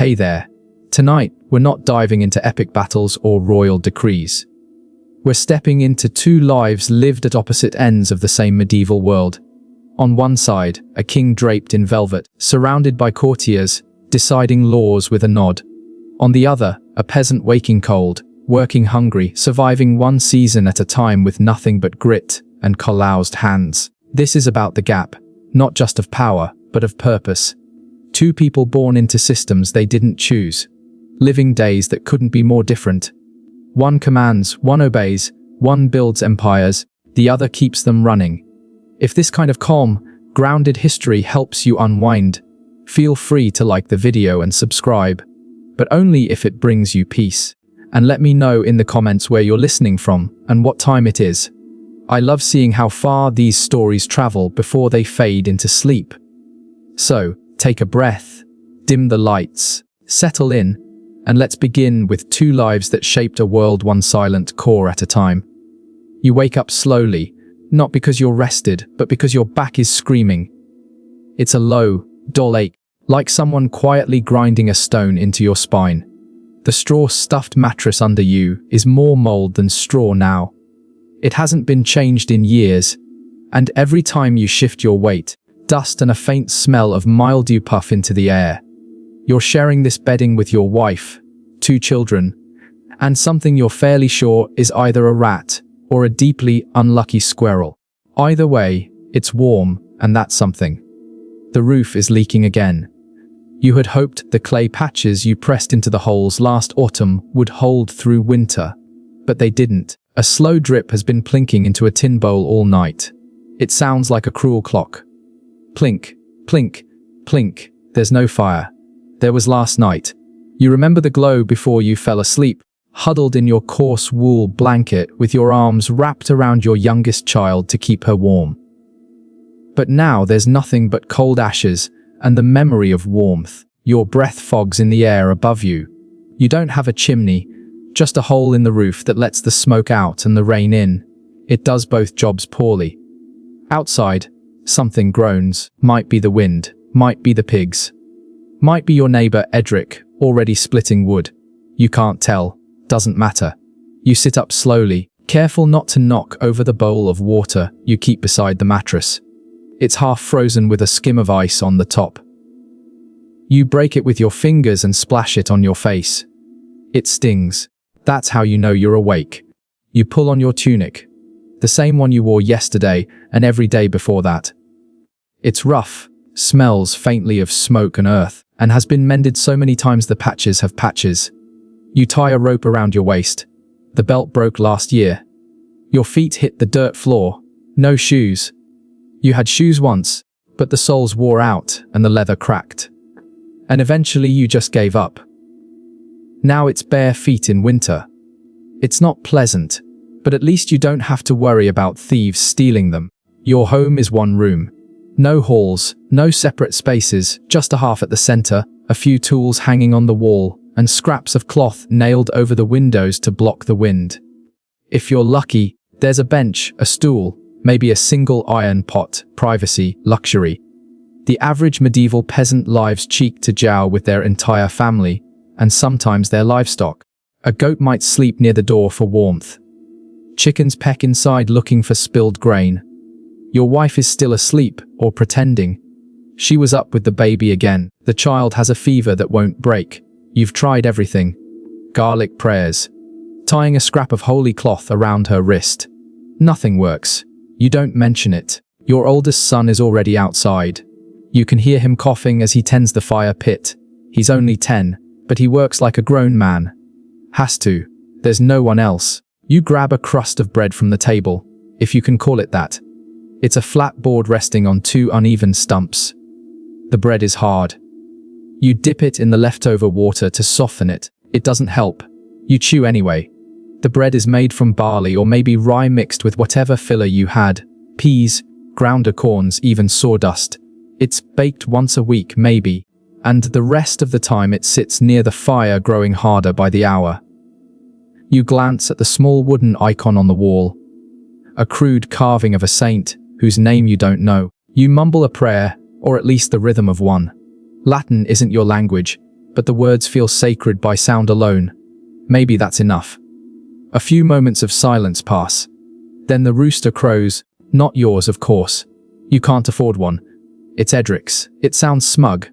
Hey there. Tonight, we're not diving into epic battles or royal decrees. We're stepping into two lives lived at opposite ends of the same medieval world. On one side, a king draped in velvet, surrounded by courtiers, deciding laws with a nod. On the other, a peasant waking cold, working hungry, surviving one season at a time with nothing but grit and calloused hands. This is about the gap, not just of power, but of purpose. Two people born into systems they didn't choose. Living days that couldn't be more different. One commands, one obeys, one builds empires, the other keeps them running. If this kind of calm, grounded history helps you unwind, feel free to like the video and subscribe, but only if it brings you peace. And let me know in the comments where you're listening from and what time it is. I love seeing how far these stories travel before they fade into sleep. So, take a breath, dim the lights, settle in, and let's begin with two lives that shaped a world one silent core at a time. You wake up slowly, not because you're rested, but because your back is screaming. It's a low, dull ache, like someone quietly grinding a stone into your spine. The straw-stuffed mattress under you is more mold than straw now. It hasn't been changed in years, and every time you shift your weight, dust and a faint smell of mildew puff into the air. You're sharing this bedding with your wife, 2 children, and something you're fairly sure is either a rat or a deeply unlucky squirrel. Either way, it's warm, and that's something. The roof is leaking again. You had hoped the clay patches you pressed into the holes last autumn would hold through winter, but they didn't. A slow drip has been plinking into a tin bowl all night. It sounds like a cruel clock. Plink, plink, plink. There's no fire. There was last night. You remember the glow before you fell asleep, huddled in your coarse wool blanket with your arms wrapped around your youngest child to keep her warm. But now there's nothing but cold ashes and the memory of warmth. Your breath fogs in the air above you. You don't have a chimney, just a hole in the roof that lets the smoke out and the rain in. It does both jobs poorly. Outside, something groans. Might be the wind, might be the pigs. Might be your neighbor Edric, already splitting wood. You can't tell, doesn't matter. You sit up slowly, careful not to knock over the bowl of water you keep beside the mattress. It's half frozen with a skim of ice on the top. You break it with your fingers and splash it on your face. It stings. That's how you know you're awake. You pull on your tunic, the same one you wore yesterday and every day before that. It's rough, smells faintly of smoke and earth, and has been mended so many times the patches have patches. You tie a rope around your waist. The belt broke last year. Your feet hit the dirt floor. No shoes. You had shoes once, but the soles wore out and the leather cracked. And eventually you just gave up. Now it's bare feet in winter. It's not pleasant, but at least you don't have to worry about thieves stealing them. Your home is one room. No halls, no separate spaces, just a half at the center, a few tools hanging on the wall, and scraps of cloth nailed over the windows to block the wind. If you're lucky, there's a bench, a stool, maybe a single iron pot, privacy, luxury. The average medieval peasant lives cheek to jowl with their entire family, and sometimes their livestock. A goat might sleep near the door for warmth. Chickens peck inside looking for spilled grain. Your wife is still asleep, or pretending. She was up with the baby again. The child has a fever that won't break. You've tried everything. Garlic prayers. Tying a scrap of holy cloth around her wrist. Nothing works. You don't mention it. Your oldest son is already outside. You can hear him coughing as he tends the fire pit. He's only 10, but he works like a grown man. Has to. There's no one else. You grab a crust of bread from the table, if you can call it that. It's a flat board resting on 2 uneven stumps. The bread is hard. You dip it in the leftover water to soften it. It doesn't help. You chew anyway. The bread is made from barley or maybe rye mixed with whatever filler you had. Peas, ground acorns, even sawdust. It's baked once a week, maybe, and the rest of the time it sits near the fire growing harder by the hour. You glance at the small wooden icon on the wall. A crude carving of a saint, whose name you don't know. You mumble a prayer, or at least the rhythm of one. Latin isn't your language, but the words feel sacred by sound alone. Maybe that's enough. A few moments of silence pass. Then the rooster crows, not yours, of course. You can't afford one. It's Edric's. It sounds smug.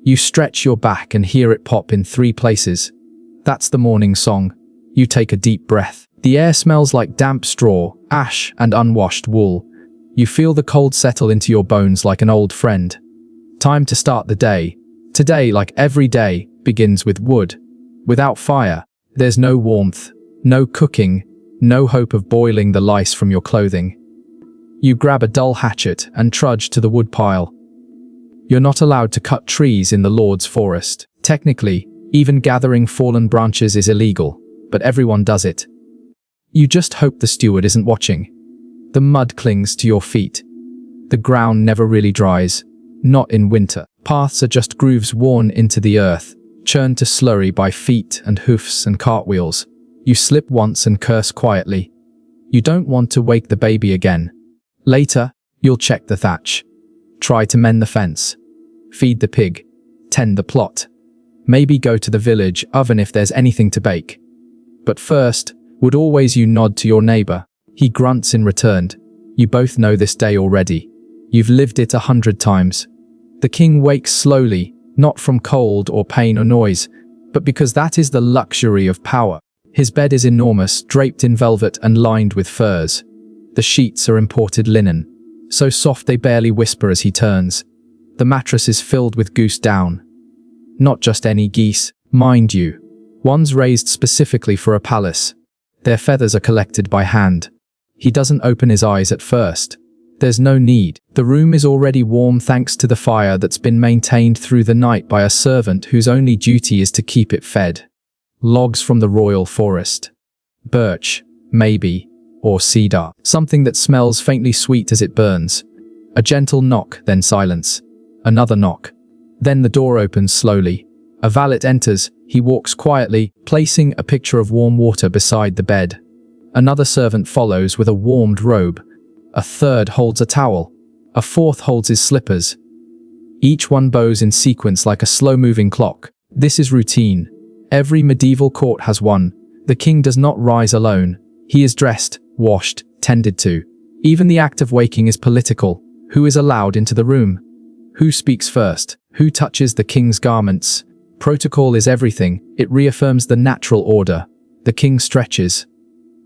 You stretch your back and hear it pop in 3 places. That's the morning song. You take a deep breath. The air smells like damp straw, ash, and unwashed wool. You feel the cold settle into your bones like an old friend. Time to start the day. Today, like every day, begins with wood. Without fire, there's no warmth, no cooking, no hope of boiling the lice from your clothing. You grab a dull hatchet and trudge to the woodpile. You're not allowed to cut trees in the Lord's forest. Technically, even gathering fallen branches is illegal, but everyone does it. You just hope the steward isn't watching. The mud clings to your feet. The ground never really dries, not in winter. Paths are just grooves worn into the earth, churned to slurry by feet and hoofs and cartwheels. You slip once and curse quietly. You don't want to wake the baby again. Later, you'll check the thatch. Try to mend the fence. Feed the pig. Tend the plot. Maybe go to the village oven if there's anything to bake. But first, would always you nod to your neighbor. He grunts in return. You both know this day already. You've lived it 100 times. The king wakes slowly, not from cold or pain or noise, but because that is the luxury of power. His bed is enormous, draped in velvet and lined with furs. The sheets are imported linen, so soft they barely whisper as he turns. The mattress is filled with goose down. Not just any geese, mind you. Ones raised specifically for a palace. Their feathers are collected by hand. He doesn't open his eyes at first. There's no need. The room is already warm thanks to the fire that's been maintained through the night by a servant whose only duty is to keep it fed. Logs from the royal forest. Birch, maybe, or cedar. Something that smells faintly sweet as it burns. A gentle knock, then silence. Another knock. Then the door opens slowly. A valet enters. He walks quietly, placing a pitcher of warm water beside the bed. Another servant follows with a warmed robe. A third holds a towel. A fourth holds his slippers. Each one bows in sequence like a slow-moving clock. This is routine. Every medieval court has one. The king does not rise alone. He is dressed, washed, tended to. Even the act of waking is political. Who is allowed into the room? Who speaks first? Who touches the king's garments? Protocol is everything. It reaffirms the natural order. The king stretches.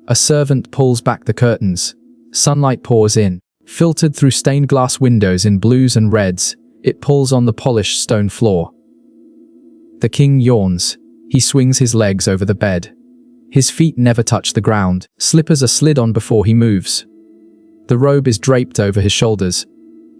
A servant pulls back the curtains. Sunlight pours in. Filtered through stained glass windows in blues and reds, it pulls on the polished stone floor. The king yawns. He swings his legs over the bed. His feet never touch the ground. Slippers are slid on before he moves. The robe is draped over his shoulders.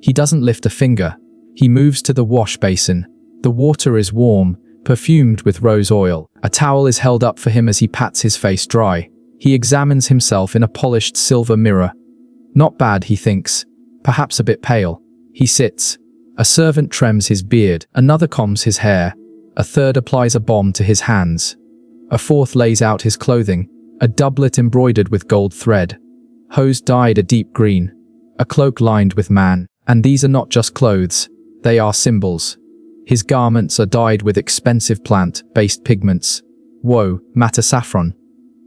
He doesn't lift a finger. He moves to the wash basin. The water is warm, perfumed with rose oil. A towel is held up for him as he pats his face dry. He examines himself in a polished silver mirror. Not bad, he thinks. Perhaps a bit pale. He sits. A servant trims his beard. Another combs his hair. A third applies a balm to his hands. A fourth lays out his clothing. A doublet embroidered with gold thread. Hose dyed a deep green. A cloak lined with man. And these are not just clothes. They are symbols. His garments are dyed with expensive plant-based pigments. Woe, matter saffron.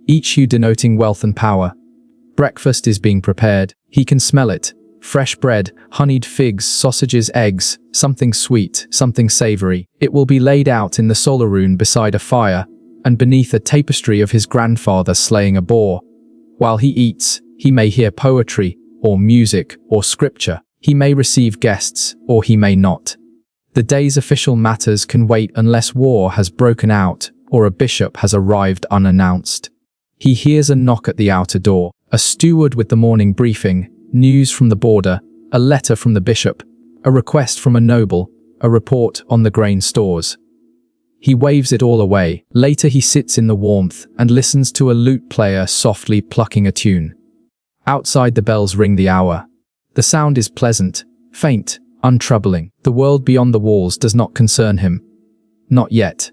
Each hue denoting wealth and power. Breakfast is being prepared. He can smell it. Fresh bread, honeyed figs, sausages, eggs, something sweet, something savory. It will be laid out in the solar rune beside a fire, and beneath a tapestry of his grandfather slaying a boar. While he eats, he may hear poetry, or music, or scripture. He may receive guests, or he may not. The day's official matters can wait unless war has broken out, or a bishop has arrived unannounced. He hears a knock at the outer door, a steward with the morning briefing, news from the border, a letter from the bishop, a request from a noble, a report on the grain stores. He waves it all away. Later he sits in the warmth and listens to a lute player softly plucking a tune. Outside the bells ring the hour. The sound is pleasant, faint, untroubling. The world beyond the walls does not concern him. Not yet.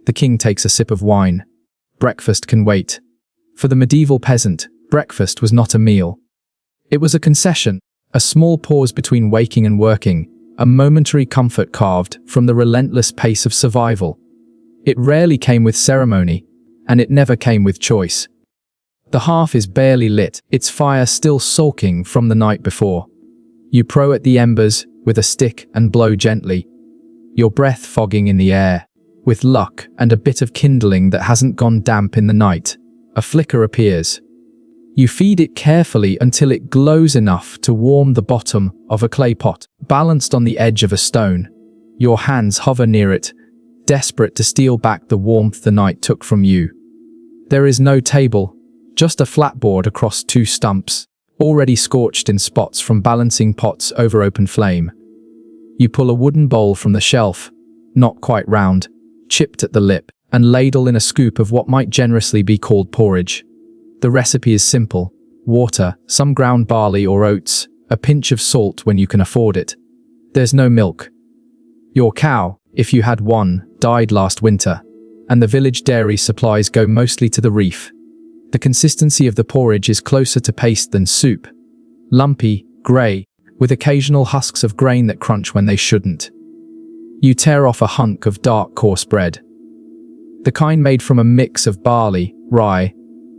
The king takes a sip of wine. Breakfast can wait. For the medieval peasant, breakfast was not a meal. It was a concession, a small pause between waking and working, a momentary comfort carved from the relentless pace of survival. It rarely came with ceremony, and it never came with choice. The hearth is barely lit, its fire still sulking from the night before. You prow at the embers with a stick and blow gently, your breath fogging in the air. With luck and a bit of kindling that hasn't gone damp in the night, a flicker appears. You feed it carefully until it glows enough to warm the bottom of a clay pot, balanced on the edge of a stone. Your hands hover near it, desperate to steal back the warmth the night took from you. There is no table, just a flat board across two stumps, already scorched in spots from balancing pots over open flame. You pull a wooden bowl from the shelf, not quite round, chipped at the lip, and ladle in a scoop of what might generously be called porridge. The recipe is simple: water, some ground barley or oats, a pinch of salt when you can afford it. There's no milk. Your cow, if you had one, died last winter, and the village dairy supplies go mostly to the reef. The consistency of the porridge is closer to paste than soup. Lumpy, grey, with occasional husks of grain that crunch when they shouldn't. You tear off a hunk of dark coarse bread. The kind made from a mix of barley, rye,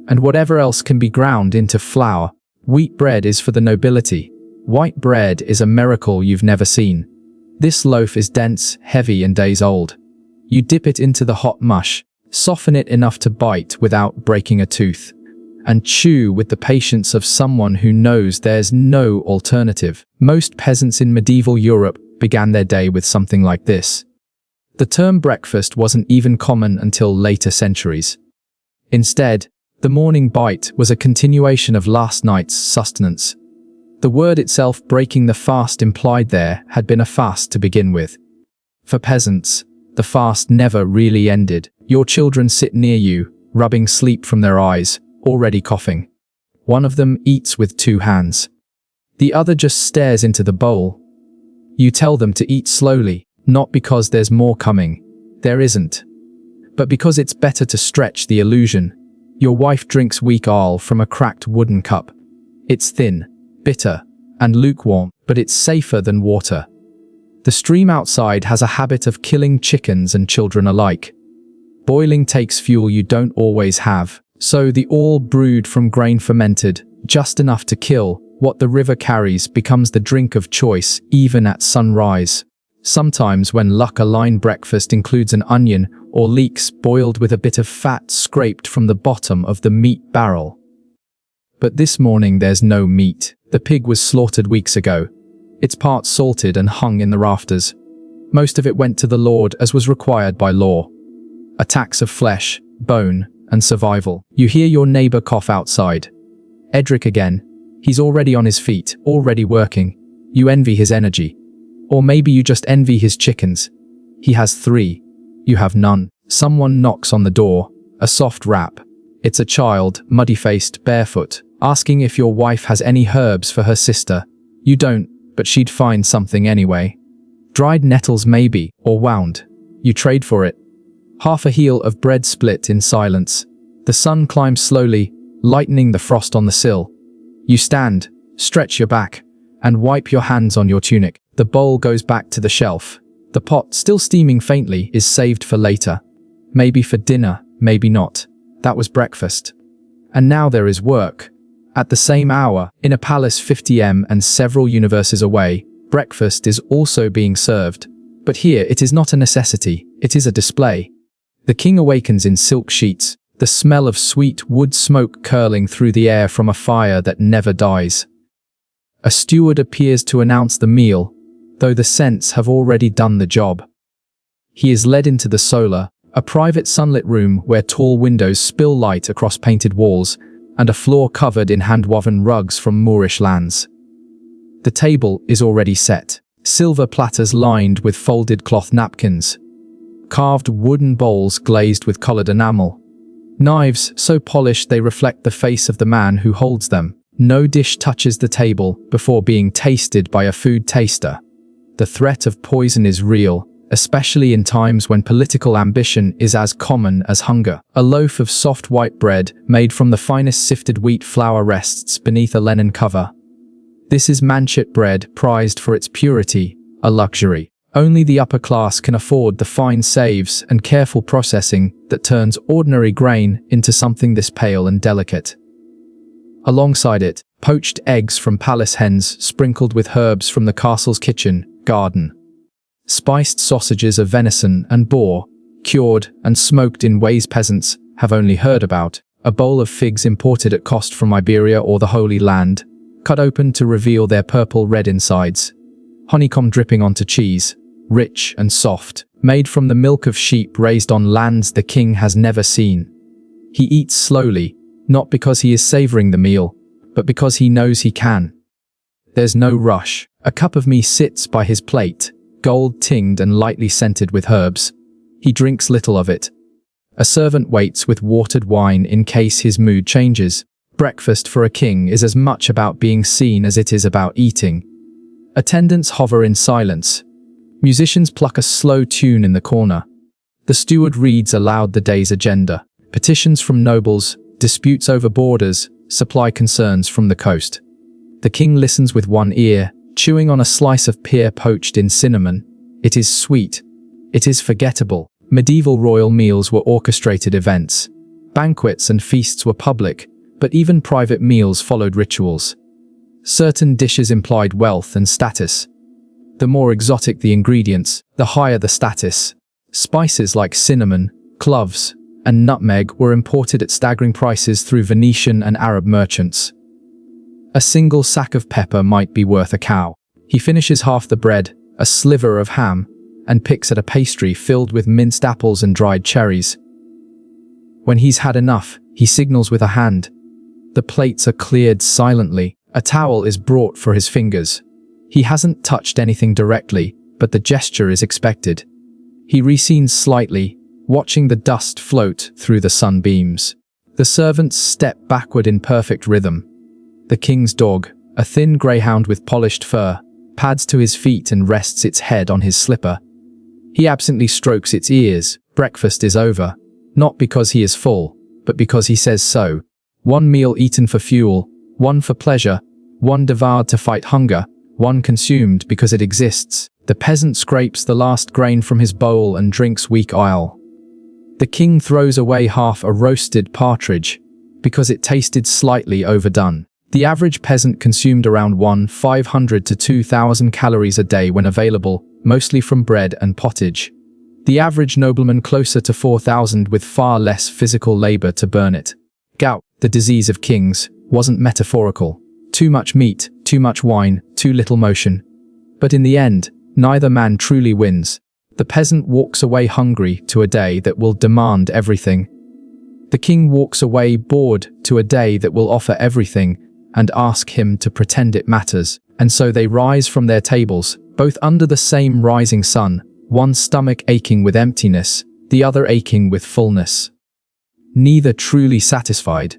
and whatever else can be ground into flour. Wheat bread is for the nobility. White bread is a miracle you've never seen. This loaf is dense, heavy, and days old. You dip it into the hot mush, soften it enough to bite without breaking a tooth, and chew with the patience of someone who knows there's no alternative. Most peasants in medieval Europe began their day with something like this. The term breakfast wasn't even common until later centuries. Instead, the morning bite was a continuation of last night's sustenance. The word itself breaking the fast implied there had been a fast to begin with. For peasants, the fast never really ended. Your children sit near you, rubbing sleep from their eyes, already coughing. One of them eats with two hands. The other just stares into the bowl. You tell them to eat slowly, not because there's more coming. There isn't. But because it's better to stretch the illusion. Your wife drinks weak ale from a cracked wooden cup. It's thin, bitter, and lukewarm, but it's safer than water. The stream outside has a habit of killing chickens and children alike. Boiling takes fuel you don't always have, so the all brewed from grain fermented, just enough to kill what the river carries becomes the drink of choice even at sunrise. Sometimes when luck aligned, breakfast includes an onion or leeks boiled with a bit of fat scraped from the bottom of the meat barrel. But this morning there's no meat. The pig was slaughtered weeks ago. Its parts salted and hung in the rafters. Most of it went to the Lord as was required by law. A tax of flesh, bone, and survival. You hear your neighbor cough outside. Edric again. He's already on his feet, already working. You envy his energy. Or maybe you just envy his chickens. He has 3. You have none. Someone knocks on the door. A soft rap. It's a child, muddy-faced, barefoot, asking if your wife has any herbs for her sister. You don't, but she'd find something anyway. Dried nettles maybe, or wound. You trade for it. Half a heel of bread split in silence. The sun climbs slowly, lightening the frost on the sill. You stand, stretch your back, and wipe your hands on your tunic. The bowl goes back to the shelf. The pot, still steaming faintly, is saved for later. Maybe for dinner, maybe not. That was breakfast. And now there is work. At the same hour, in a palace 50m and several universes away, breakfast is also being served. But here it is not a necessity, it is a display. The king awakens in silk sheets, the smell of sweet wood smoke curling through the air from a fire that never dies. A steward appears to announce the meal, though the scents have already done the job. He is led into the solar, a private sunlit room where tall windows spill light across painted walls, and a floor covered in hand-woven rugs from Moorish lands. The table is already set, silver platters lined with folded cloth napkins, carved wooden bowls glazed with colored enamel, knives so polished they reflect the face of the man who holds them. No dish touches the table before being tasted by a food taster. The threat of poison is real, especially in times when political ambition is as common as hunger. A loaf of soft white bread made from the finest sifted wheat flour rests beneath a linen cover. This is manchet bread, prized for its purity, a luxury. Only the upper class can afford the fine saves and careful processing that turns ordinary grain into something this pale and delicate. Alongside it, poached eggs from palace hens sprinkled with herbs from the castle's kitchen garden. Spiced sausages of venison and boar, cured and smoked in ways peasants have only heard about. A bowl of figs imported at cost from Iberia or the Holy Land, cut open to reveal their purple-red insides. Honeycomb dripping onto cheese, rich and soft, made from the milk of sheep raised on lands the king has never seen. He eats slowly, not because he is savoring the meal, but because he knows he can. There's no rush. A cup of meat sits by his plate, gold-tinged and lightly scented with herbs. He drinks little of it. A servant waits with watered wine in case his mood changes. Breakfast for a king is as much about being seen as it is about eating. Attendants hover in silence. Musicians pluck a slow tune in the corner. The steward reads aloud the day's agenda. Petitions from nobles, disputes over borders, supply concerns from the coast. The king listens with one ear, chewing on a slice of pear poached in cinnamon. It is sweet. It is forgettable. Medieval royal meals were orchestrated events. Banquets and feasts were public, but even private meals followed rituals. Certain dishes implied wealth and status. The more exotic the ingredients, the higher the status. Spices like cinnamon, cloves, and nutmeg were imported at staggering prices through Venetian and Arab merchants. A single sack of pepper might be worth a cow. He finishes half the bread, a sliver of ham, and picks at a pastry filled with minced apples and dried cherries. When he's had enough, he signals with a hand. The plates are cleared silently. A towel is brought for his fingers. He hasn't touched anything directly, but the gesture is expected. He rescenes slightly, watching the dust float through the sunbeams. The servants step backward in perfect rhythm. The king's dog, a thin greyhound with polished fur, pads to his feet and rests its head on his slipper. He absently strokes its ears. Breakfast is over, not because he is full, but because he says so. One meal eaten for fuel, one for pleasure, one devoured to fight hunger, one consumed because it exists. The peasant scrapes the last grain from his bowl and drinks weak ale. The king throws away half a roasted partridge, because it tasted slightly overdone. The average peasant consumed around 500 to 2,000 calories a day when available, mostly from bread and pottage. The average nobleman closer to 4,000 with far less physical labor to burn it. Gout, the disease of kings, wasn't metaphorical. Too much meat, too much wine, too little motion. But in the end, neither man truly wins. The peasant walks away hungry to a day that will demand everything. The king walks away bored to a day that will offer everything and ask him to pretend it matters. And so they rise from their tables, both under the same rising sun, one stomach aching with emptiness, the other aching with fullness. Neither truly satisfied.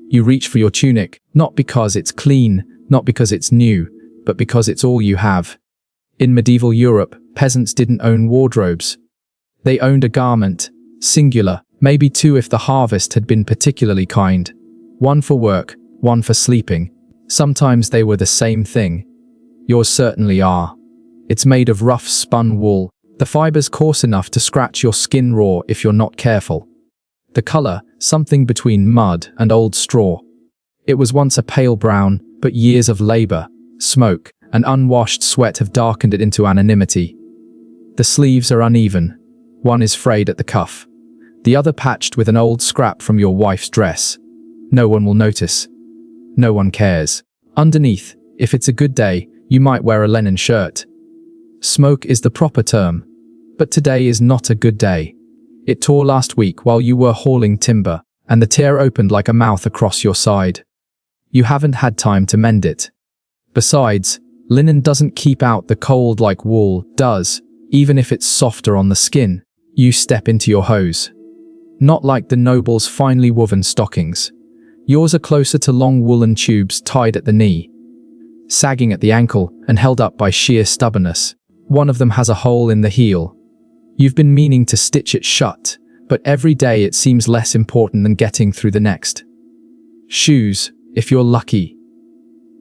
You reach for your tunic, not because it's clean, not because it's new, but because it's all you have. In medieval Europe, peasants didn't own wardrobes. They owned a garment, singular, maybe two if the harvest had been particularly kind. One for work, one for sleeping. Sometimes they were the same thing. Yours certainly are. It's made of rough spun wool, the fibers coarse enough to scratch your skin raw if you're not careful. The color, something between mud and old straw. It was once a pale brown, but years of labor, smoke, and unwashed sweat have darkened it into anonymity. The sleeves are uneven. One is frayed at the cuff. The other patched with an old scrap from your wife's dress. No one will notice. No one cares. Underneath, if it's a good day, you might wear a linen shirt. Smoke is the proper term. But today is not a good day. It tore last week while you were hauling timber, and the tear opened like a mouth across your side. You haven't had time to mend it. Besides, linen doesn't keep out the cold like wool does, even if it's softer on the skin. You step into your hose. Not like the noble's finely woven stockings. Yours are closer to long woolen tubes tied at the knee, sagging at the ankle and held up by sheer stubbornness. One of them has a hole in the heel. You've been meaning to stitch it shut, but every day it seems less important than getting through the next. Shoes, if you're lucky.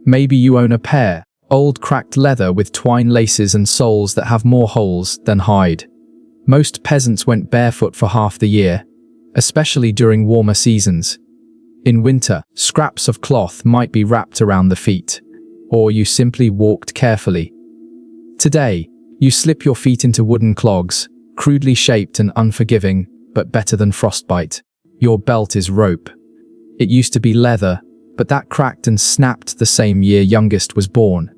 Maybe you own a pair, Old cracked leather with twine laces and soles that have more holes than hide. Most peasants went barefoot for half the year, especially during warmer seasons. In winter, scraps of cloth might be wrapped around the feet, or you simply walked carefully. Today, you slip your feet into wooden clogs, crudely shaped and unforgiving, but better than frostbite. Your belt is rope. It used to be leather, but that cracked and snapped the same year youngest was born.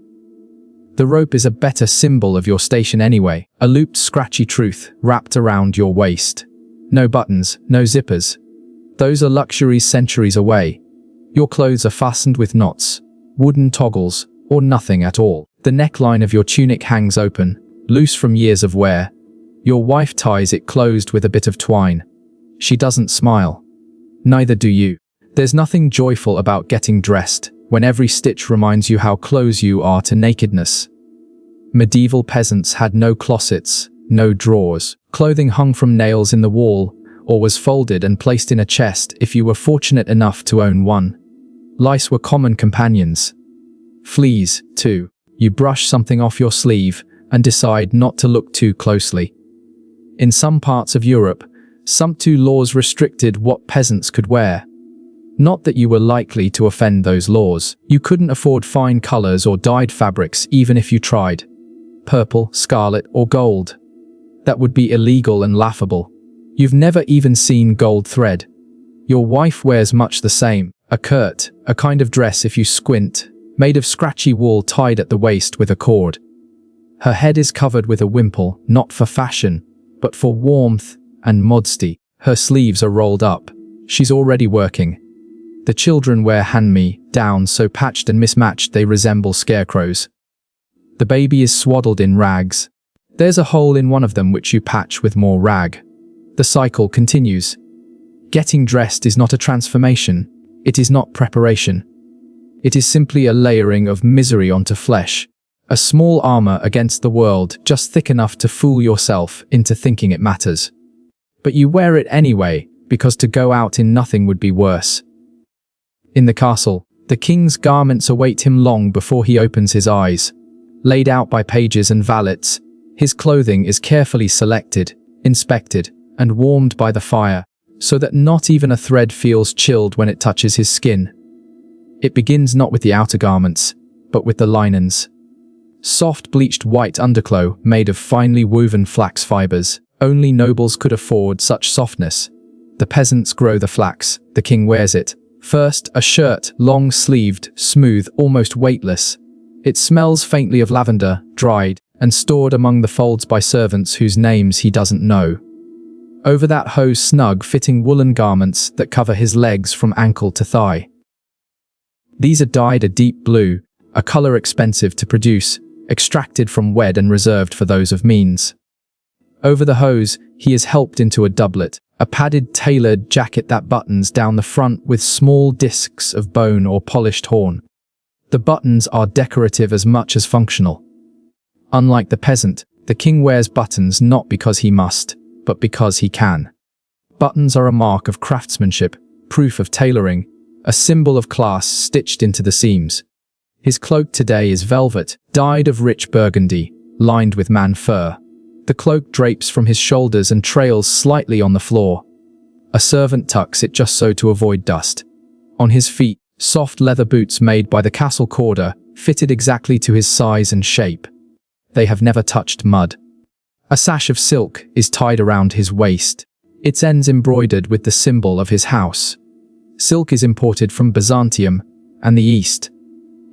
The rope is a better symbol of your station anyway, a looped scratchy truth wrapped around your waist. No buttons, no zippers. Those are luxuries centuries away. Your clothes are fastened with knots, wooden toggles, or nothing at all. The neckline of your tunic hangs open, loose from years of wear. Your wife ties it closed with a bit of twine. She doesn't smile. Neither do you. There's nothing joyful about getting dressed, when every stitch reminds you how close you are to nakedness. Medieval peasants had no closets, no drawers. Clothing hung from nails in the wall, or was folded and placed in a chest if you were fortunate enough to own one. Lice were common companions. Fleas, too. You brush something off your sleeve and decide not to look too closely. In some parts of Europe, sumptu laws restricted what peasants could wear. Not that you were likely to offend those laws. You couldn't afford fine colors or dyed fabrics even if you tried. Purple, scarlet, or gold. That would be illegal and laughable. You've never even seen gold thread. Your wife wears much the same. A kirt, a kind of dress if you squint, made of scratchy wool tied at the waist with a cord. Her head is covered with a wimple, not for fashion, but for warmth and modesty. Her sleeves are rolled up. She's already working. The children wear hand-me-downs so patched and mismatched they resemble scarecrows. The baby is swaddled in rags. There's a hole in one of them which you patch with more rag. The cycle continues. Getting dressed is not a transformation. It is not preparation. It is simply a layering of misery onto flesh. A small armor against the world, just thick enough to fool yourself into thinking it matters. But you wear it anyway, because to go out in nothing would be worse. In the castle, the king's garments await him long before he opens his eyes. Laid out by pages and valets, his clothing is carefully selected, inspected, and warmed by the fire, so that not even a thread feels chilled when it touches his skin. It begins not with the outer garments, but with the linens. Soft bleached white undercloth made of finely woven flax fibers. Only nobles could afford such softness. The peasants grow the flax, the king wears it. First, a shirt, long-sleeved, smooth, almost weightless. It smells faintly of lavender, dried, and stored among the folds by servants whose names he doesn't know. Over that hose snug-fitting woolen garments that cover his legs from ankle to thigh. These are dyed a deep blue, a color expensive to produce, extracted from wed and reserved for those of means. Over the hose, he is helped into a doublet, a padded tailored jacket that buttons down the front with small discs of bone or polished horn. The buttons are decorative as much as functional. Unlike the peasant, the king wears buttons not because he must, but because he can. Buttons are a mark of craftsmanship, proof of tailoring, a symbol of class stitched into the seams. His cloak today is velvet, dyed of rich burgundy, lined with man fur. The cloak drapes from his shoulders and trails slightly on the floor. A servant tucks it just so to avoid dust. On his feet, soft leather boots made by the castle corder, fitted exactly to his size and shape. They have never touched mud. A sash of silk is tied around his waist, its ends embroidered with the symbol of his house. Silk is imported from Byzantium and the East.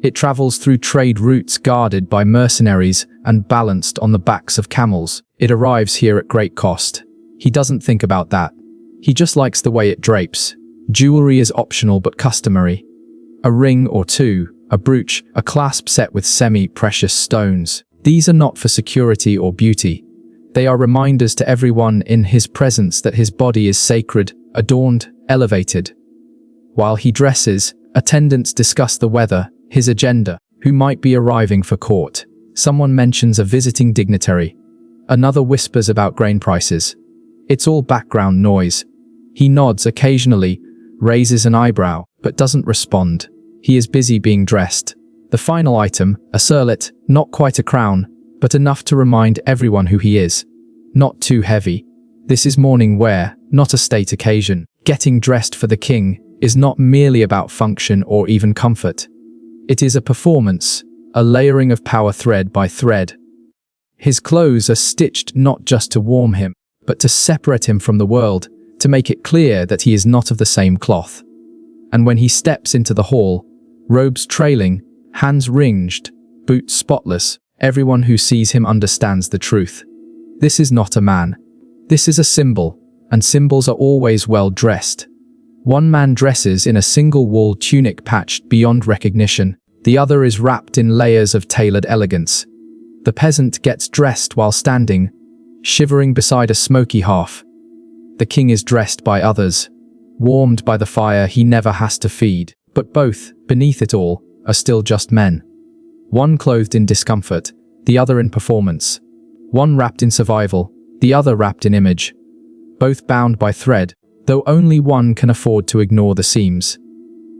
It travels through trade routes guarded by mercenaries and balanced on the backs of camels. It arrives here at great cost. He doesn't think about that. He just likes the way it drapes. Jewelry is optional but customary. A ring or two, a brooch, a clasp set with semi-precious stones. These are not for security or beauty. They are reminders to everyone in his presence that his body is sacred, adorned, elevated. While he dresses, attendants discuss the weather, his agenda, who might be arriving for court. Someone mentions a visiting dignitary. Another whispers about grain prices. It's all background noise. He nods occasionally, raises an eyebrow, but doesn't respond. He is busy being dressed. The final item, a circlet, not quite a crown, but enough to remind everyone who he is. Not too heavy. This is morning wear, not a state occasion. Getting dressed for the king is not merely about function or even comfort. It is a performance, a layering of power thread by thread. His clothes are stitched not just to warm him, but to separate him from the world, to make it clear that he is not of the same cloth. And when he steps into the hall, robes trailing, hands ringed, boots spotless, everyone who sees him understands the truth. This is not a man. This is a symbol, and symbols are always well dressed. One man dresses in a single wool tunic patched beyond recognition. The other is wrapped in layers of tailored elegance. The peasant gets dressed while standing, shivering beside a smoky hearth. The king is dressed by others, warmed by the fire he never has to feed. But both, beneath it all, are still just men. One clothed in discomfort, the other in performance. One wrapped in survival, the other wrapped in image. Both bound by thread, though only one can afford to ignore the seams.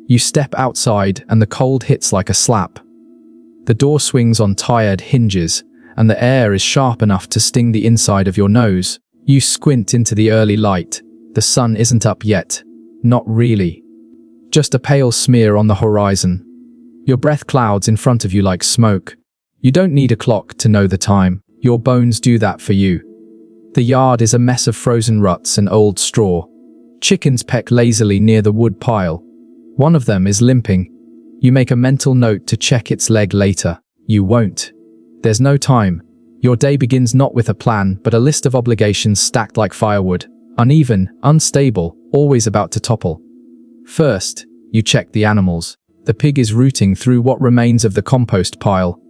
You step outside and the cold hits like a slap. The door swings on tired hinges, and the air is sharp enough to sting the inside of your nose. You squint into the early light. The sun isn't up yet. Not really. Just a pale smear on the horizon. Your breath clouds in front of you like smoke. You don't need a clock to know the time. Your bones do that for you. The yard is a mess of frozen ruts and old straw. Chickens peck lazily near the wood pile. One of them is limping. You make a mental note to check its leg later. You won't. There's no time. Your day begins not with a plan, but a list of obligations stacked like firewood. Uneven, unstable, always about to topple. First, you check the animals. The pig is rooting through what remains of the compost pile.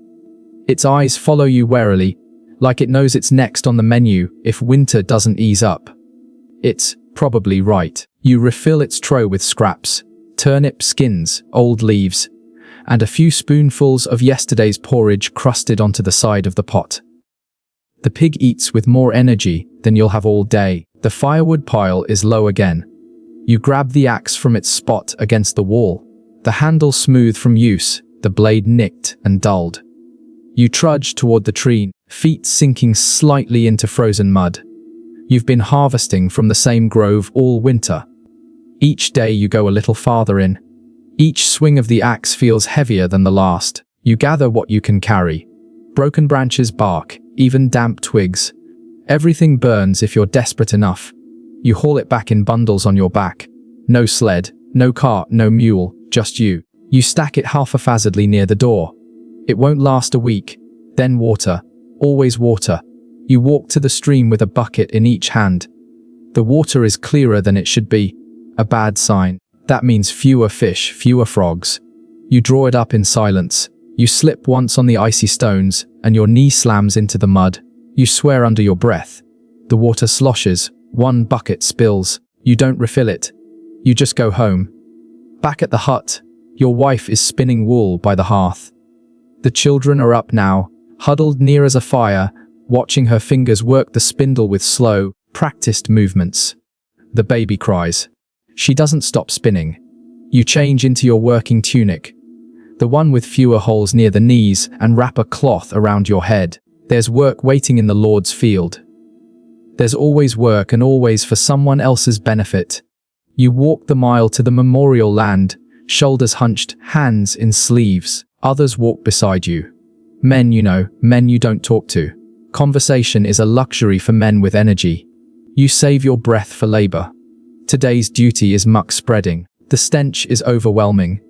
Its eyes follow you warily, like it knows it's next on the menu if winter doesn't ease up. It's probably right. You refill its trough with scraps, turnip skins, old leaves, and a few spoonfuls of yesterday's porridge crusted onto the side of the pot. The pig eats with more energy than you'll have all day. The firewood pile is low again. You grab the axe from its spot against the wall. The handle smooth from use, the blade nicked and dulled. You trudge toward the tree, feet sinking slightly into frozen mud. You've been harvesting from the same grove all winter. Each day you go a little farther in. Each swing of the axe feels heavier than the last. You gather what you can carry. Broken branches, bark, even damp twigs. Everything burns if you're desperate enough. You haul it back in bundles on your back. No sled, no cart, no mule, just you. You stack it haphazardly near the door. It won't last a week. Then water. Always water. You walk to the stream with a bucket in each hand. The water is clearer than it should be. A bad sign. That means fewer fish, fewer frogs. You draw it up in silence. You slip once on the icy stones, and your knee slams into the mud. You swear under your breath. The water sloshes. One bucket spills. You don't refill it. You just go home. Back at the hut, your wife is spinning wool by the hearth. The children are up now, huddled near as a fire, watching her fingers work the spindle with slow, practiced movements. The baby cries. She doesn't stop spinning. You change into your working tunic, the one with fewer holes near the knees, and wrap a cloth around your head. There's work waiting in the Lord's field. There's always work, and always for someone else's benefit. You walk the mile to the memorial land, shoulders hunched, hands in sleeves. Others walk beside you. Men you know, men you don't talk to. Conversation is a luxury for men with energy. You save your breath for labor. Today's duty is muck spreading. The stench is overwhelming.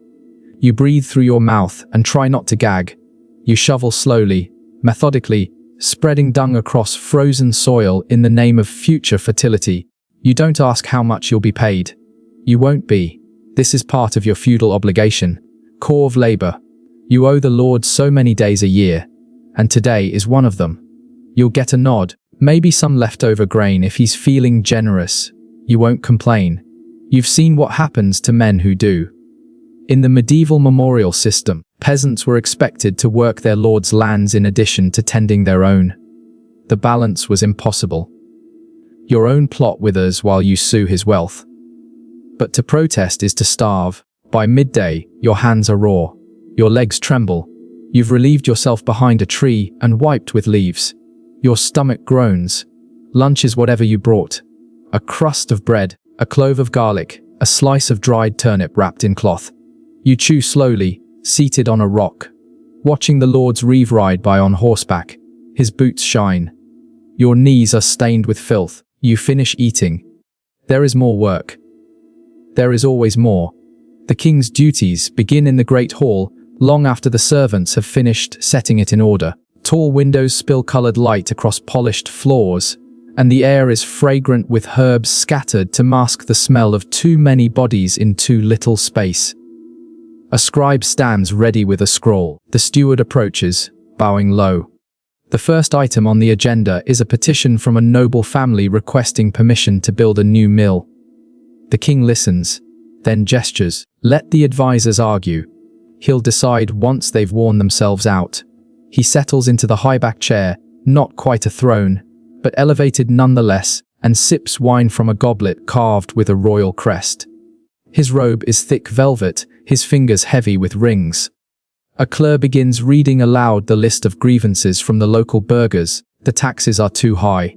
You breathe through your mouth and try not to gag. You shovel slowly, methodically, spreading dung across frozen soil in the name of future fertility. You don't ask how much you'll be paid. You won't be. This is part of your feudal obligation. Core of labor. You owe the Lord so many days a year, and today is one of them. You'll get a nod, maybe some leftover grain if he's feeling generous. You won't complain. You've seen what happens to men who do. In the medieval memorial system, peasants were expected to work their lord's lands in addition to tending their own. The balance was impossible. Your own plot withers while you sue his wealth. But to protest is to starve. By midday, your hands are raw. Your legs tremble. You've relieved yourself behind a tree and wiped with leaves. Your stomach groans. Lunch is whatever you brought. A crust of bread, a clove of garlic, a slice of dried turnip wrapped in cloth. You chew slowly, seated on a rock, watching the Lord's reeve ride by on horseback. His boots shine. Your knees are stained with filth. You finish eating. There is more work. There is always more. The king's duties begin in the great hall, long after the servants have finished setting it in order. Tall windows spill colored light across polished floors, and the air is fragrant with herbs scattered to mask the smell of too many bodies in too little space. A scribe stands ready with a scroll. The steward approaches, bowing low. The first item on the agenda is a petition from a noble family requesting permission to build a new mill. The king listens, then gestures. Let the advisors argue. He'll decide once they've worn themselves out. He settles into the high-back chair, not quite a throne, but elevated nonetheless, and sips wine from a goblet carved with a royal crest. His robe is thick velvet, his fingers heavy with rings. A clerk begins reading aloud the list of grievances from the local burghers. The taxes are too high.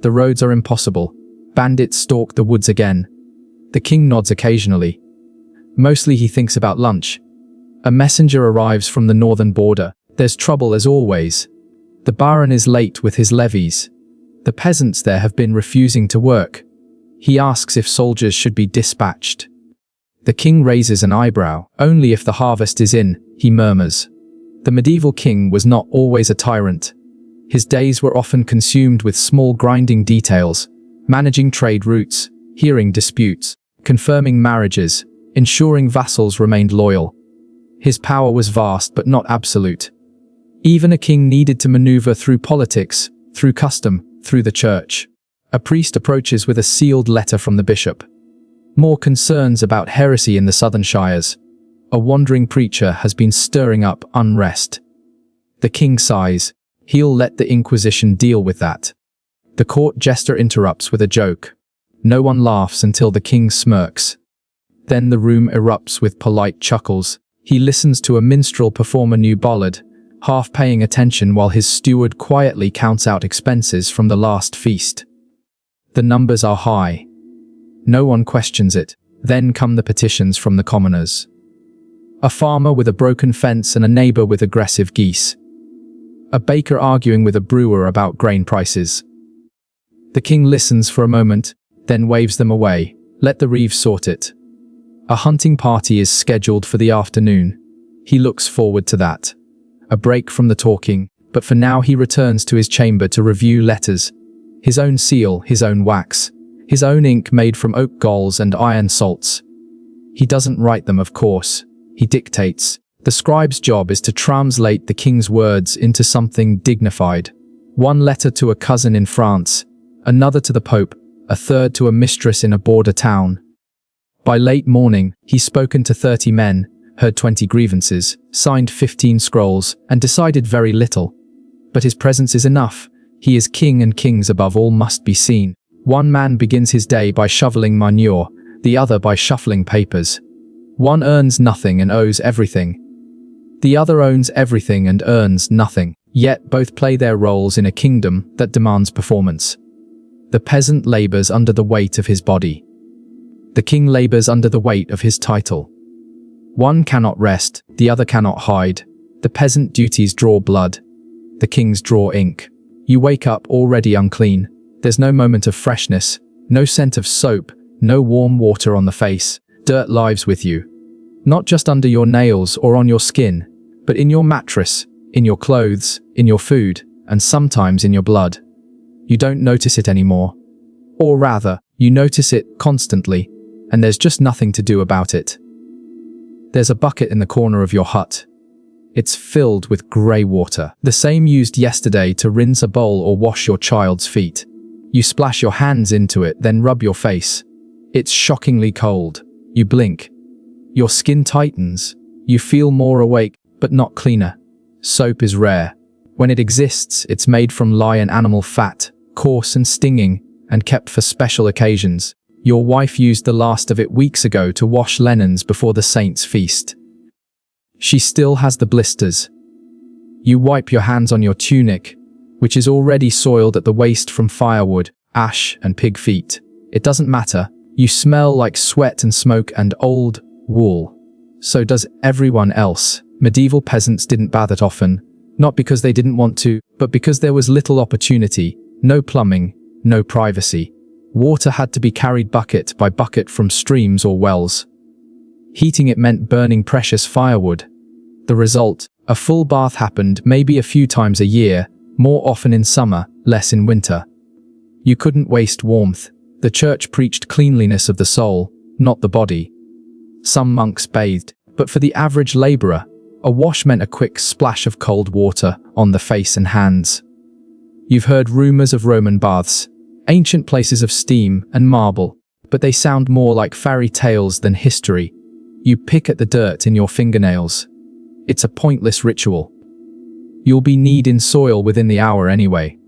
The roads are impossible. Bandits stalk the woods again. The king nods occasionally. Mostly he thinks about lunch. A messenger arrives from the northern border. There's trouble as always. The baron is late with his levies. The peasants there have been refusing to work. He asks if soldiers should be dispatched. The king raises an eyebrow. Only if the harvest is in, he murmurs. The medieval king was not always a tyrant. His days were often consumed with small grinding details, managing trade routes, hearing disputes, confirming marriages, ensuring vassals remained loyal. His power was vast but not absolute. Even a king needed to maneuver through politics, through custom, through the church. A priest approaches with a sealed letter from the bishop. More concerns about heresy in the southern shires. A wandering preacher has been stirring up unrest. The king sighs. He'll let the Inquisition deal with that. The court jester interrupts with a joke. No one laughs until the king smirks. Then the room erupts with polite chuckles. He listens to a minstrel perform a new ballad, half paying attention while his steward quietly counts out expenses from the last feast. The numbers are high. No one questions it. Then come the petitions from the commoners. A farmer with a broken fence and a neighbor with aggressive geese. A baker arguing with a brewer about grain prices. The king listens for a moment, then waves them away. Let the reeve sort it. A hunting party is scheduled for the afternoon. He looks forward to that. A break from the talking, but for now he returns to his chamber to review letters. His own seal, his own wax. His own ink made from oak galls and iron salts. He doesn't write them, of course. He dictates. The scribe's job is to translate the king's words into something dignified. One letter to a cousin in France, another to the Pope, a third to a mistress in a border town. By late morning, he's spoken to 30 men, heard 20 grievances, signed 15 scrolls, and decided very little. But his presence is enough. He is king, and kings above all must be seen. One man begins his day by shoveling manure, the other by shuffling papers. One earns nothing and owes everything. The other owns everything and earns nothing, yet both play their roles in a kingdom that demands performance. The peasant labors under the weight of his body. The king labors under the weight of his title. One cannot rest, the other cannot hide. The peasant duties draw blood. The king's draw ink. You wake up already unclean. There's no moment of freshness, no scent of soap, no warm water on the face. Dirt lives with you. Not just under your nails or on your skin, but in your mattress, in your clothes, in your food, and sometimes in your blood. You don't notice it anymore. Or rather, you notice it constantly, and there's just nothing to do about it. There's a bucket in the corner of your hut. It's filled with grey water, the same used yesterday to rinse a bowl or wash your child's feet. You splash your hands into it, then rub your face. It's shockingly cold. You blink. Your skin tightens. You feel more awake, but not cleaner. Soap is rare. When it exists, it's made from lion animal fat, coarse and stinging, and kept for special occasions. Your wife used the last of it weeks ago to wash linens before the saints' feast. She still has the blisters. You wipe your hands on your tunic, which is already soiled at the waist from firewood, ash, and pig feet. It doesn't matter. You smell like sweat and smoke and old wool. So does everyone else. Medieval peasants didn't bathe that often, not because they didn't want to, but because there was little opportunity, no plumbing, no privacy. Water had to be carried bucket by bucket from streams or wells. Heating it meant burning precious firewood. The result, a full bath happened maybe a few times a year, more often in summer, less in winter. You couldn't waste warmth. The church preached cleanliness of the soul, not the body. Some monks bathed, but for the average laborer, a wash meant a quick splash of cold water on the face and hands. You've heard rumors of Roman baths, ancient places of steam and marble, but they sound more like fairy tales than history. You pick at the dirt in your fingernails. It's a pointless ritual. You'll be kneed in soil within the hour anyway.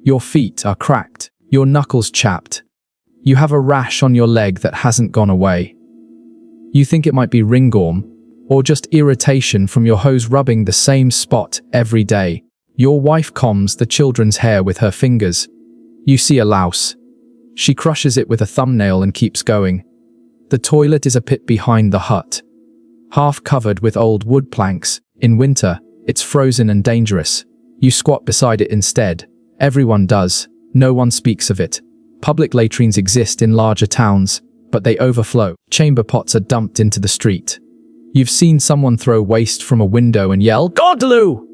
Your feet are cracked, your knuckles chapped. You have a rash on your leg that hasn't gone away. You think it might be ringworm, or just irritation from your hose rubbing the same spot every day. Your wife combs the children's hair with her fingers. You see a louse. She crushes it with a thumbnail and keeps going. The toilet is a pit behind the hut. Half covered with old wood planks. In winter, it's frozen and dangerous. You squat beside it instead. Everyone does. No one speaks of it. Public latrines exist in larger towns, but they overflow. Chamber pots are dumped into the street. You've seen someone throw waste from a window and yell, "Godloo!"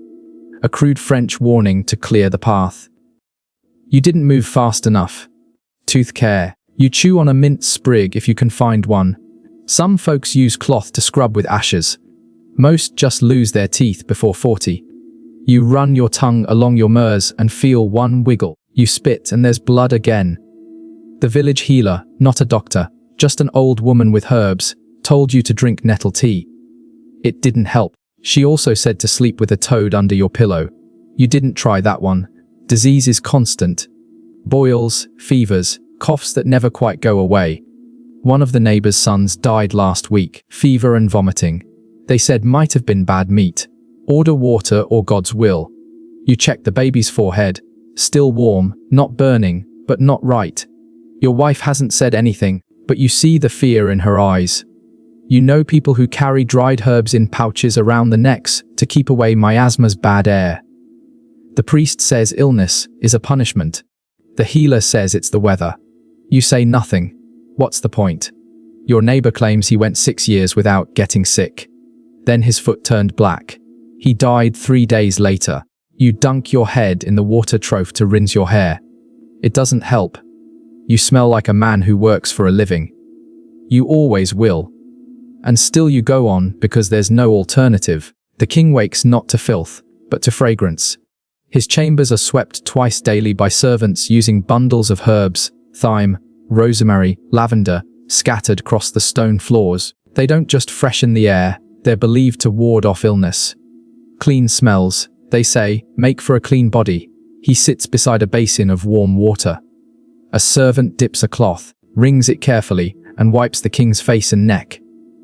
A crude French warning to clear the path. You didn't move fast enough. Tooth care. You chew on a mint sprig if you can find one. Some folks use cloth to scrub with ashes. Most just lose their teeth before 40. You run your tongue along your mers and feel one wiggle. You spit and there's blood again. The village healer, not a doctor, just an old woman with herbs, told you to drink nettle tea. It didn't help. She also said to sleep with a toad under your pillow. You didn't try that one. Disease is constant. Boils, fevers, coughs that never quite go away. One of the neighbor's sons died last week, fever and vomiting. They said might have been bad meat. Order water or God's will. You check the baby's forehead. Still warm, not burning, but not right. Your wife hasn't said anything, but you see the fear in her eyes. You know people who carry dried herbs in pouches around the necks to keep away miasma's bad air. The priest says illness is a punishment. The healer says it's the weather. You say nothing. What's the point? Your neighbor claims he went 6 years without getting sick. Then his foot turned black. He died 3 days later. You dunk your head in the water trough to rinse your hair. It doesn't help. You smell like a man who works for a living. You always will. And still you go on because there's no alternative. The king wakes not to filth, but to fragrance. His chambers are swept twice daily by servants using bundles of herbs, thyme, rosemary, lavender, scattered across the stone floors. They don't just freshen the air, they're believed to ward off illness. Clean smells, they say, make for a clean body. He sits beside a basin of warm water. A servant dips a cloth, wrings it carefully, and wipes the king's face and neck.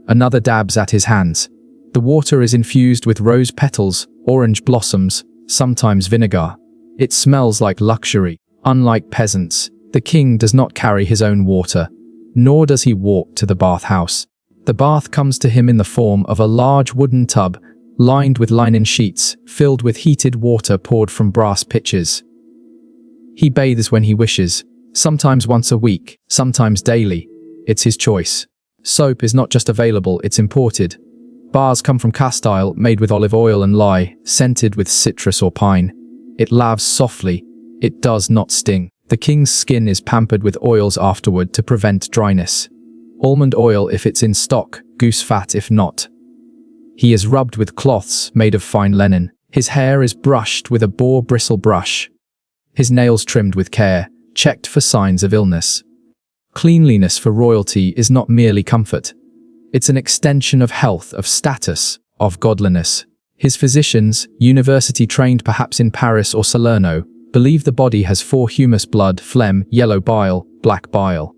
Another dabs at his hands. The water is infused with rose petals, orange blossoms, sometimes vinegar. It smells like luxury. Unlike peasants, the king does not carry his own water, nor does he walk to the bathhouse. The bath comes to him in the form of a large wooden tub, lined with linen sheets, filled with heated water poured from brass pitchers. He bathes when he wishes, sometimes once a week, sometimes daily. It's his choice. Soap is not just available, it's imported. Bars come from Castile, made with olive oil and lye, scented with citrus or pine. It laves softly. It does not sting. The king's skin is pampered with oils afterward to prevent dryness. Almond oil if it's in stock, goose fat if not. He is rubbed with cloths made of fine linen. His hair is brushed with a boar bristle brush. His nails trimmed with care, checked for signs of illness. Cleanliness for royalty is not merely comfort. It's an extension of health, of status, of godliness. His physicians, university-trained perhaps in Paris or Salerno, believe the body has 4 humus: blood, phlegm, yellow bile, black bile.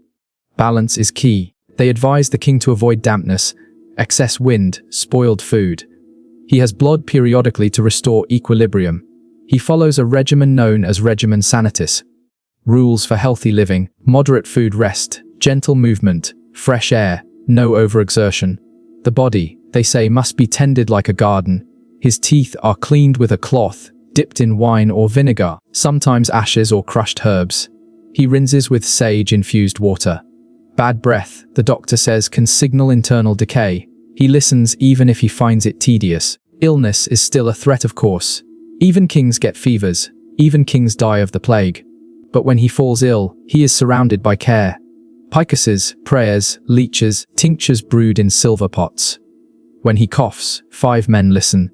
Balance is key. They advise the king to avoid dampness, excess wind, spoiled food. He has blood periodically to restore equilibrium. He follows a regimen known as regimen sanitas. Rules for healthy living, moderate food rest, gentle movement, fresh air, no overexertion. The body, they say, must be tended like a garden. His teeth are cleaned with a cloth, dipped in wine or vinegar, sometimes ashes or crushed herbs. He rinses with sage-infused water. Bad breath, the doctor says, can signal internal decay. He listens even if he finds it tedious. Illness is still a threat, of course. Even kings get fevers. Even kings die of the plague. But when he falls ill, he is surrounded by care. Picuses, prayers, leeches, tinctures brewed in silver pots. When he coughs, 5 men listen.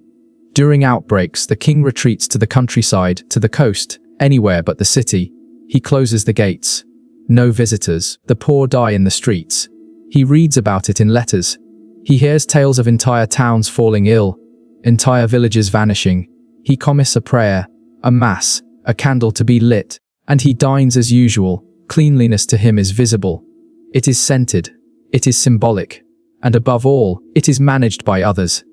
During outbreaks, the king retreats to the countryside, to the coast, anywhere but the city. He closes the gates. No visitors. The poor die in the streets. He reads about it in letters. He hears tales of entire towns falling ill, entire villages vanishing. He commits a prayer, a mass, a candle to be lit, and he dines as usual. Cleanliness to him is visible. It is scented. It is symbolic. And above all, it is managed by others.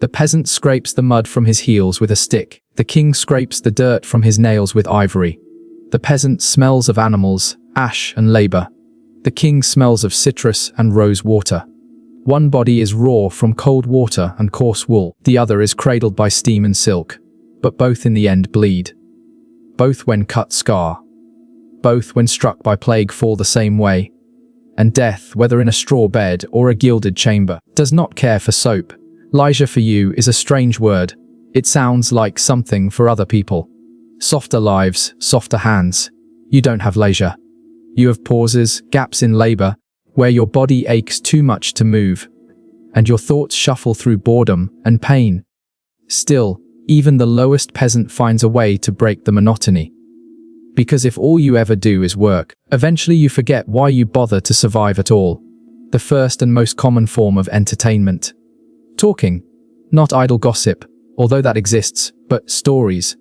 The peasant scrapes the mud from his heels with a stick. The king scrapes the dirt from his nails with ivory. The peasant smells of animals, ash and labor. The king smells of citrus and rose water. One body is raw from cold water and coarse wool. The other is cradled by steam and silk. But both in the end bleed. Both when cut scar. Both when struck by plague fall the same way. And death, whether in a straw bed or a gilded chamber, does not care for soap. Leisure for you is a strange word. It sounds like something for other people. Softer lives, softer hands. You don't have leisure. You have pauses, gaps in labor, where your body aches too much to move, and your thoughts shuffle through boredom and pain. Still, even the lowest peasant finds a way to break the monotony. Because if all you ever do is work, eventually you forget why you bother to survive at all. The first and most common form of entertainment. Talking. Not idle gossip, although that exists, but stories.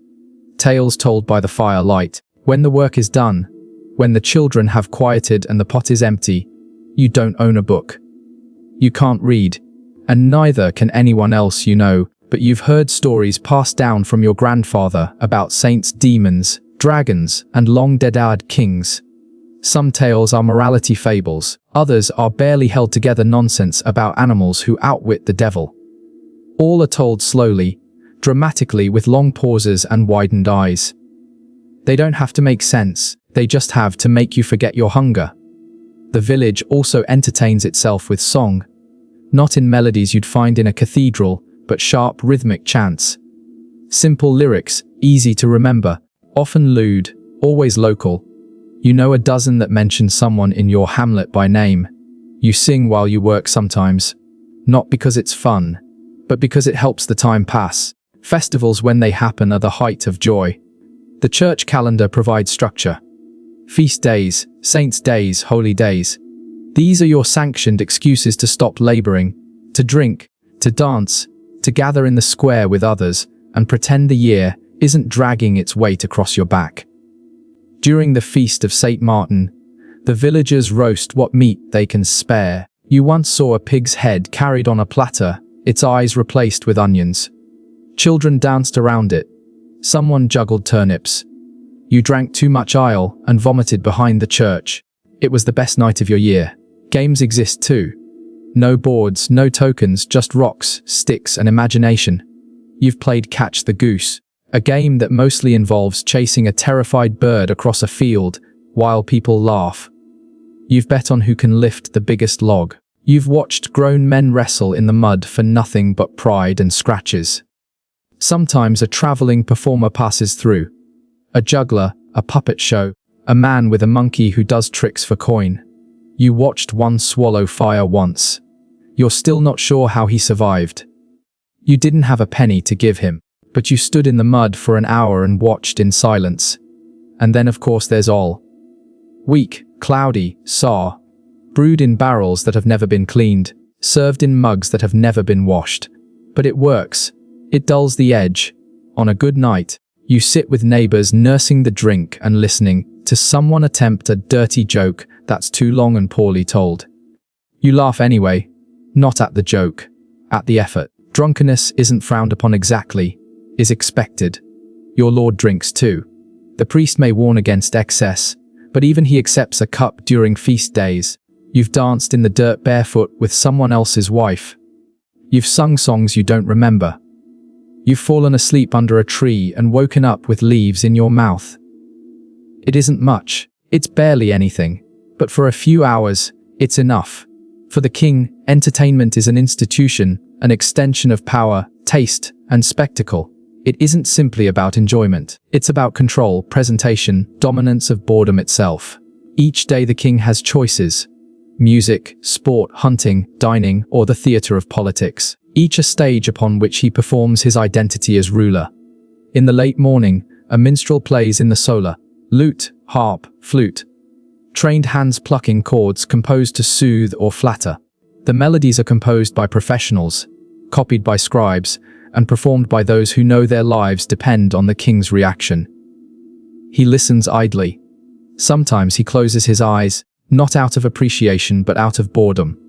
Tales told by the firelight. When the work is done, when the children have quieted and the pot is empty, you don't own a book. You can't read, and neither can anyone else you know, but you've heard stories passed down from your grandfather about saints, demons, dragons, and long-dead kings. Some tales are morality fables, others are barely held together nonsense about animals who outwit the devil. All are told slowly, dramatically, with long pauses and widened eyes. They don't have to make sense, they just have to make you forget your hunger. The village also entertains itself with song. Not in melodies you'd find in a cathedral, but sharp rhythmic chants. Simple lyrics, easy to remember, often lewd, always local. You know a dozen that mention someone in your hamlet by name. You sing while you work sometimes. Not because it's fun, but because it helps the time pass. Festivals, when they happen, are the height of joy. The church calendar provides structure. Feast days, saints' days, holy days. These are your sanctioned excuses to stop laboring, to drink, to dance, to gather in the square with others, and pretend the year isn't dragging its weight across your back. During the feast of St. Martin, the villagers roast what meat they can spare. You once saw a pig's head carried on a platter, its eyes replaced with onions. Children danced around it. Someone juggled turnips. You drank too much ale and vomited behind the church. It was the best night of your year. Games exist too. No boards, no tokens, just rocks, sticks, and imagination. You've played Catch the Goose, a game that mostly involves chasing a terrified bird across a field while people laugh. You've bet on who can lift the biggest log. You've watched grown men wrestle in the mud for nothing but pride and scratches. Sometimes a traveling performer passes through. A juggler, a puppet show, a man with a monkey who does tricks for coin. You watched one swallow fire once. You're still not sure how he survived. You didn't have a penny to give him, but you stood in the mud for an hour and watched in silence. And then of course there's all. Weak, cloudy, sour, brewed in barrels that have never been cleaned, served in mugs that have never been washed. But it works. It dulls the edge. On a good night, you sit with neighbors nursing the drink and listening to someone attempt a dirty joke that's too long and poorly told. You laugh anyway, not at the joke, at the effort. Drunkenness isn't frowned upon exactly, is expected. Your lord drinks too. The priest may warn against excess, but even he accepts a cup during feast days. You've danced in the dirt barefoot with someone else's wife. You've sung songs you don't remember. You've fallen asleep under a tree and woken up with leaves in your mouth. It isn't much, it's barely anything, but for a few hours, it's enough. For the king, entertainment is an institution, an extension of power, taste, and spectacle. It isn't simply about enjoyment. It's about control, presentation, dominance of boredom itself. Each day the king has choices: music, sport, hunting, dining, or the theatre of politics. Each a stage upon which he performs his identity as ruler. In the late morning, a minstrel plays in the solar, lute, harp, flute. Trained hands plucking chords composed to soothe or flatter. The melodies are composed by professionals, copied by scribes, and performed by those who know their lives depend on the king's reaction. He listens idly. Sometimes he closes his eyes, not out of appreciation but out of boredom.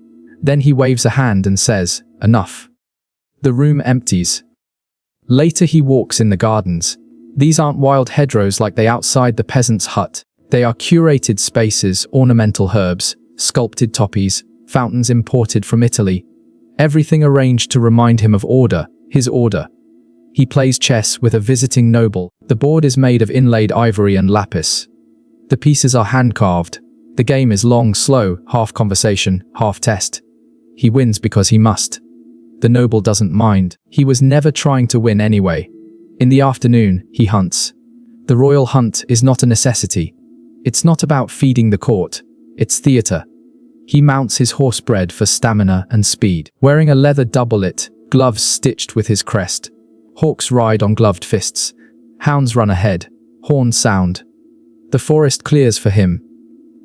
Then he waves a hand and says, "Enough." The room empties. Later he walks in the gardens. These aren't wild hedgerows like they outside the peasant's hut. They are curated spaces, ornamental herbs, sculpted toppies, fountains imported from Italy. Everything arranged to remind him of order, his order. He plays chess with a visiting noble. The board is made of inlaid ivory and lapis. The pieces are hand-carved. The game is long, slow, half conversation, half test. He wins because he must. The noble doesn't mind. He was never trying to win anyway. In the afternoon, he hunts. The royal hunt is not a necessity. It's not about feeding the court. It's theatre. He mounts his horse bred for stamina and speed, wearing a leather doublet, gloves stitched with his crest. Hawks ride on gloved fists. Hounds run ahead. Horns sound. The forest clears for him.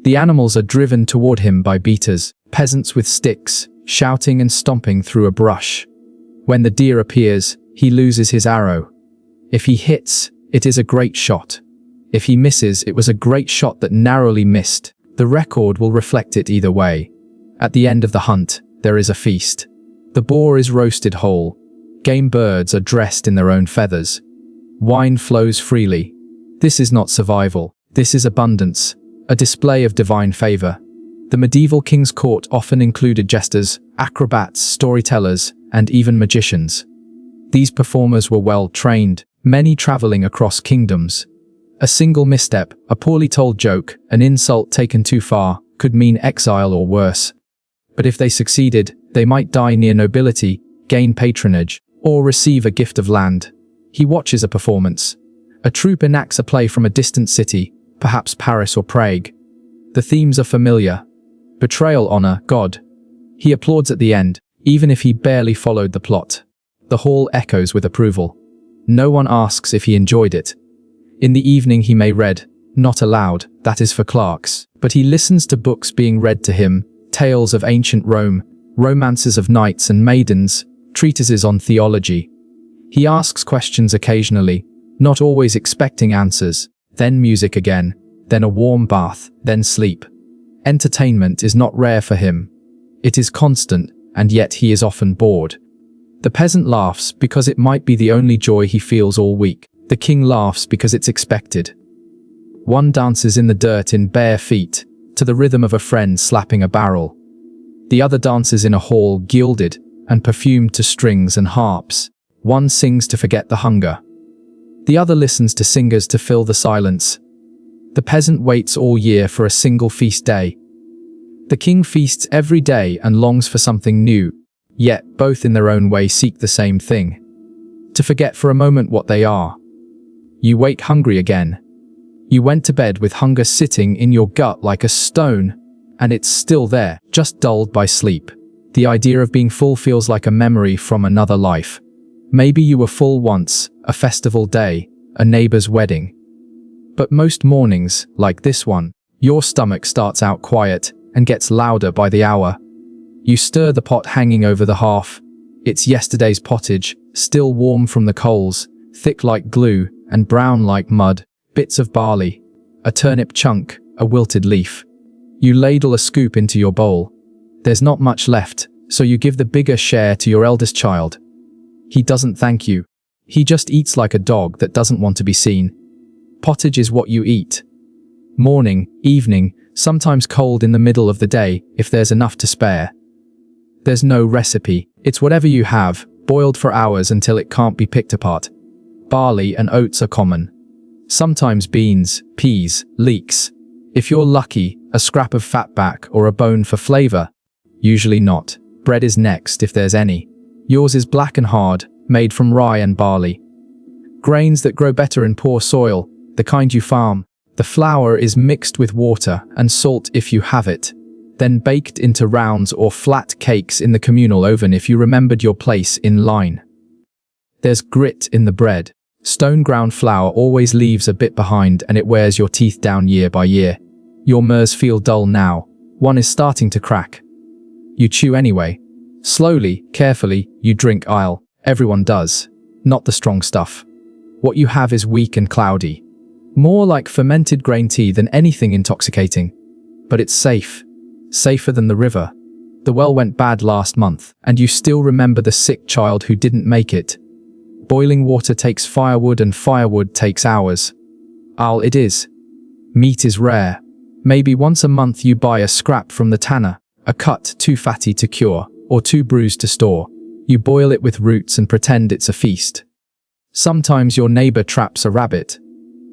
The animals are driven toward him by beaters, peasants with sticks, shouting and stomping through a brush. When the deer appears, he loses his arrow. If he hits, it is a great shot. If he misses, it was a great shot that narrowly missed. The record will reflect it either way. At the end of the hunt, there is a feast. The boar is roasted whole. Game birds are dressed in their own feathers. Wine flows freely. This is not survival. This is abundance, a display of divine favor. The medieval king's court often included jesters, acrobats, storytellers, and even magicians. These performers were well trained, many traveling across kingdoms. A single misstep, a poorly told joke, an insult taken too far, could mean exile or worse. But if they succeeded, they might die near nobility, gain patronage, or receive a gift of land. He watches a performance. A troupe enacts a play from a distant city, perhaps Paris or Prague. The themes are familiar. Betrayal, honor, God. He applauds at the end, even if he barely followed the plot. The hall echoes with approval. No one asks if he enjoyed it. In the evening he may read, not aloud, that is for clerks, but he listens to books being read to him, tales of ancient Rome, romances of knights and maidens, treatises on theology. He asks questions occasionally, not always expecting answers, then music again, then a warm bath, then sleep. Entertainment is not rare for him. It is constant, and yet he is often bored. The peasant laughs because it might be the only joy he feels all week. The king laughs because it's expected. One dances in the dirt in bare feet, to the rhythm of a friend slapping a barrel. The other dances in a hall gilded and perfumed to strings and harps. One sings to forget the hunger. The other listens to singers to fill the silence. The peasant waits all year for a single feast day. The king feasts every day and longs for something new, yet both in their own way seek the same thing: to forget for a moment what they are. You wake hungry again. You went to bed with hunger sitting in your gut like a stone, and it's still there, just dulled by sleep. The idea of being full feels like a memory from another life. Maybe you were full once, a festival day, a neighbor's wedding. But most mornings, like this one, your stomach starts out quiet and gets louder by the hour. You stir the pot hanging over the hearth. It's yesterday's pottage, still warm from the coals, thick like glue and brown like mud, bits of barley, a turnip chunk, a wilted leaf. You ladle a scoop into your bowl. There's not much left, so you give the bigger share to your eldest child. He doesn't thank you. He just eats like a dog that doesn't want to be seen. Pottage is what you eat. Morning, evening, sometimes cold in the middle of the day if there's enough to spare. There's no recipe. It's whatever you have, boiled for hours until it can't be picked apart. Barley and oats are common. Sometimes beans, peas, leeks. If you're lucky, a scrap of fatback or a bone for flavor. Usually not. Bread is next if there's any. Yours is black and hard, made from rye and barley. Grains that grow better in poor soil, the kind you farm. The flour is mixed with water and salt if you have it, then baked into rounds or flat cakes in the communal oven if you remembered your place in line. There's grit in the bread. Stone ground flour always leaves a bit behind and it wears your teeth down year by year. Your murs feel dull now. One is starting to crack. You chew anyway. Slowly, carefully, you drink ale. Everyone does. Not the strong stuff. What you have is weak and cloudy. More like fermented grain tea than anything intoxicating. But it's safe. Safer than the river. The well went bad last month, and you still remember the sick child who didn't make it. Boiling water takes firewood and firewood takes hours. Ale it is. Meat is rare. Maybe once a month you buy a scrap from the tanner, a cut too fatty to cure, or too bruised to store. You boil it with roots and pretend it's a feast. Sometimes your neighbor traps a rabbit.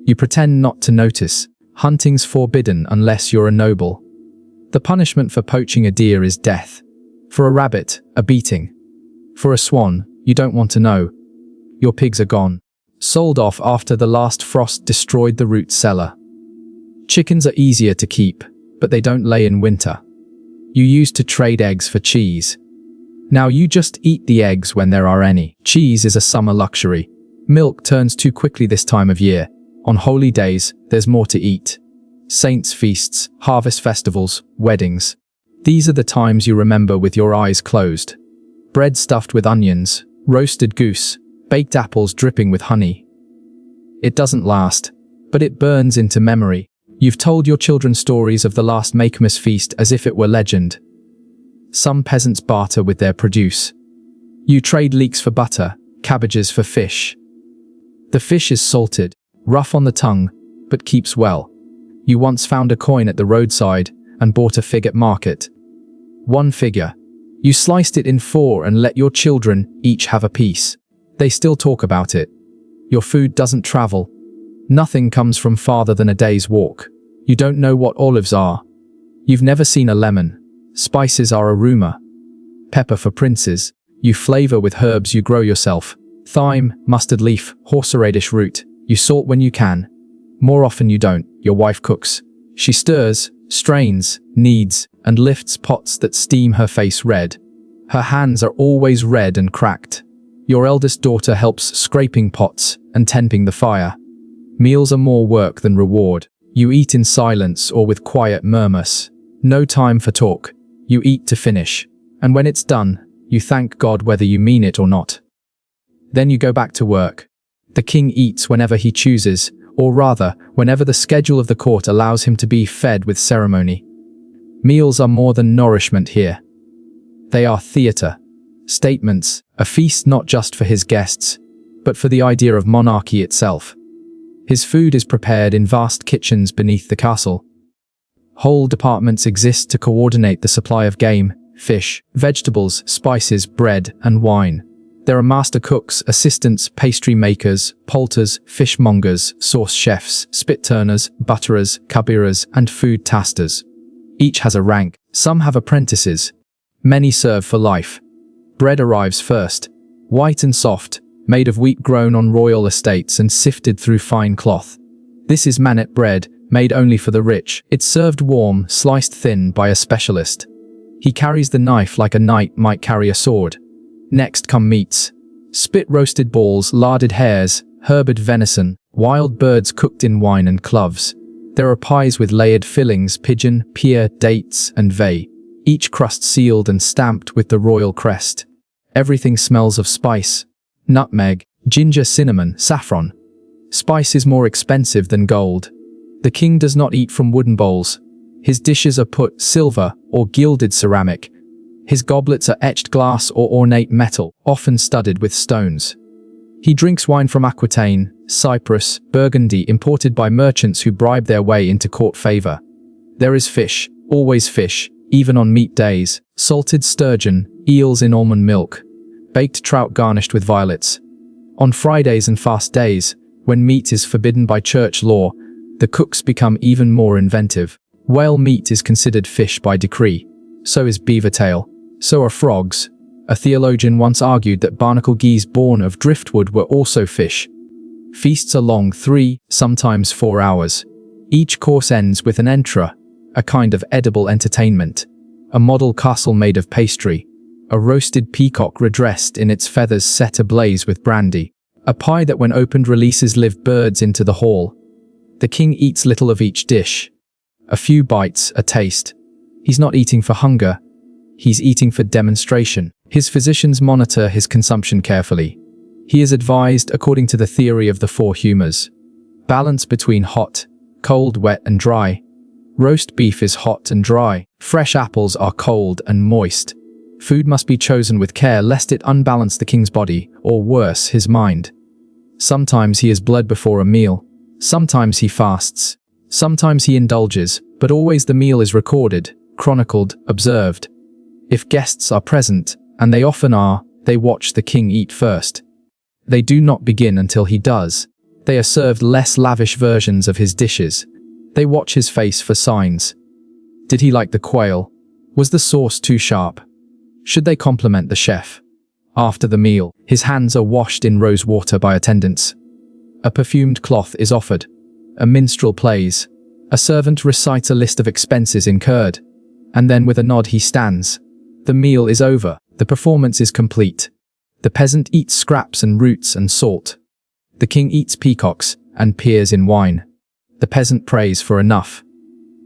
You pretend not to notice. Hunting's forbidden unless you're a noble. The punishment for poaching a deer is death. For a rabbit, a beating. For a swan, you don't want to know. Your pigs are gone. Sold off after the last frost destroyed the root cellar. Chickens are easier to keep, but they don't lay in winter. You used to trade eggs for cheese. Now you just eat the eggs when there are any. Cheese is a summer luxury. Milk turns too quickly this time of year. On holy days, there's more to eat. Saints' feasts, harvest festivals, weddings. These are the times you remember with your eyes closed. Bread stuffed with onions, roasted goose, baked apples dripping with honey. It doesn't last, but it burns into memory. You've told your children stories of the last Makemas feast as if it were legend. Some peasants barter with their produce. You trade leeks for butter, cabbages for fish. The fish is salted, rough on the tongue, but keeps well. You once found a coin at the roadside and bought a fig at market. 1 figure. You sliced it in 4 and let your children each have a piece. They still talk about it. Your food doesn't travel. Nothing comes from farther than a day's walk. You don't know what olives are. You've never seen a lemon. Spices are a rumor. Pepper for princes. You flavor with herbs you grow yourself. Thyme, mustard leaf, horseradish root. You salt when you can. More often you don't. Your wife cooks. She stirs, strains, kneads, and lifts pots that steam her face red. Her hands are always red and cracked. Your eldest daughter helps scraping pots and tending the fire. Meals are more work than reward. You eat in silence or with quiet murmurs. No time for talk. You eat to finish. And when it's done, you thank God whether you mean it or not. Then you go back to work. The king eats whenever he chooses, or rather, whenever the schedule of the court allows him to be fed with ceremony. Meals are more than nourishment here. They are theatre. Statements, a feast not just for his guests, but for the idea of monarchy itself. His food is prepared in vast kitchens beneath the castle. Whole departments exist to coordinate the supply of game, fish, vegetables, spices, bread, and wine. There are master cooks, assistants, pastry makers, poulters, fishmongers, sauce chefs, spit turners, butterers, kabirers, and food tasters. Each has a rank. Some have apprentices. Many serve for life. Bread arrives first, white and soft, made of wheat grown on royal estates and sifted through fine cloth. This is mannet bread, made only for the rich. It's served warm, sliced thin by a specialist. He carries the knife like a knight might carry a sword. Next come meats. Spit-roasted balls, larded hares, herbed venison, wild birds cooked in wine and cloves. There are pies with layered fillings, pigeon, pear, dates, and vey, each crust sealed and stamped with the royal crest. Everything smells of spice. Nutmeg, ginger, cinnamon, saffron. Spice is more expensive than gold. The king does not eat from wooden bowls. His dishes are put silver or gilded ceramic. His goblets are etched glass or ornate metal, often studded with stones. He drinks wine from Aquitaine, Cyprus, Burgundy, imported by merchants who bribe their way into court favor. There is fish, always fish, even on meat days, salted sturgeon, eels in almond milk, baked trout garnished with violets. On Fridays and fast days, when meat is forbidden by church law, the cooks become even more inventive. Whale meat is considered fish by decree. So is beaver tail. So are frogs. A theologian once argued that barnacle geese born of driftwood were also fish. Feasts are long 3, sometimes 4 hours. Each course ends with an entra, a kind of edible entertainment, a model castle made of pastry, a roasted peacock redressed in its feathers set ablaze with brandy, a pie that when opened releases live birds into the hall. The king eats little of each dish. A few bites, a taste. He's not eating for hunger. He's eating for demonstration. His physicians monitor his consumption carefully. He is advised according to the theory of the 4 humors. Balance between hot, cold, wet and dry. Roast beef is hot and dry. Fresh apples are cold and moist. Food must be chosen with care lest it unbalance the king's body, or worse, his mind. Sometimes he is bled before a meal. Sometimes he fasts. Sometimes he indulges, but always the meal is recorded, chronicled, observed. If guests are present, and they often are, they watch the king eat first. They do not begin until he does. They are served less lavish versions of his dishes. They watch his face for signs. Did he like the quail? Was the sauce too sharp? Should they compliment the chef? After the meal, his hands are washed in rose water by attendants. A perfumed cloth is offered. A minstrel plays. A servant recites a list of expenses incurred. And then with a nod he stands. The meal is over. The performance is complete. The peasant eats scraps and roots and salt. The king eats peacocks and peers in wine. The peasant prays for enough.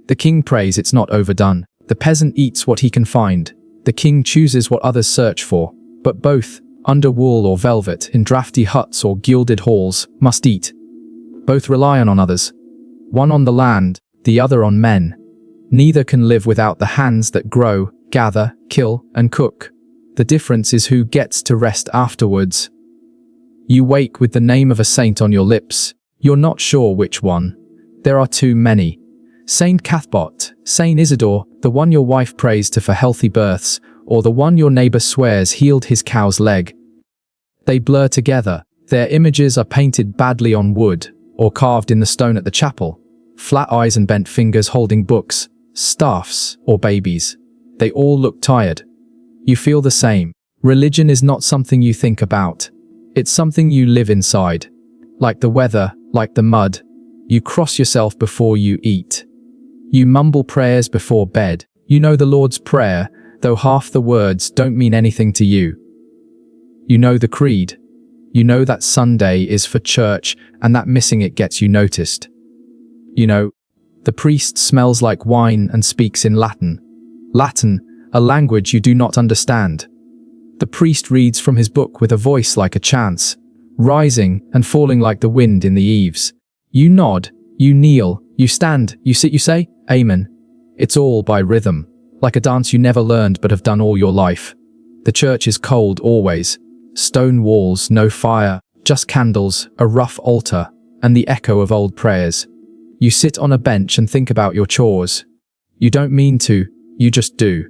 The king prays it's not overdone. The peasant eats what he can find. The king chooses what others search for. But both, under wool or velvet, in drafty huts or gilded halls, must eat. Both rely on others. One on the land, the other on men. Neither can live without the hands that grow, gather, kill, and cook. The difference is who gets to rest afterwards. You wake with the name of a saint on your lips. You're not sure which one. There are too many. Saint Cathbot, Saint Isidore, the one your wife prays to for healthy births, or the one your neighbor swears healed his cow's leg. They blur together. Their images are painted badly on wood, or carved in the stone at the chapel. Flat eyes and bent fingers holding books, staffs, or babies. They all look tired. You feel the same. Religion is not something you think about. It's something you live inside. Like the weather, like the mud. You cross yourself before you eat. You mumble prayers before bed. You know the Lord's Prayer, though half the words don't mean anything to you. You know the creed. You know that Sunday is for church and that missing it gets you noticed. You know, the priest smells like wine and speaks in Latin. Latin, a language you do not understand. The priest reads from his book with a voice like a chants, rising and falling like the wind in the eaves. You nod, you kneel, you stand, you sit, you say, Amen. It's all by rhythm, like a dance you never learned but have done all your life. The church is cold always. Stone walls, no fire, just candles, a rough altar, and the echo of old prayers. You sit on a bench and think about your chores. You don't mean to, you just do.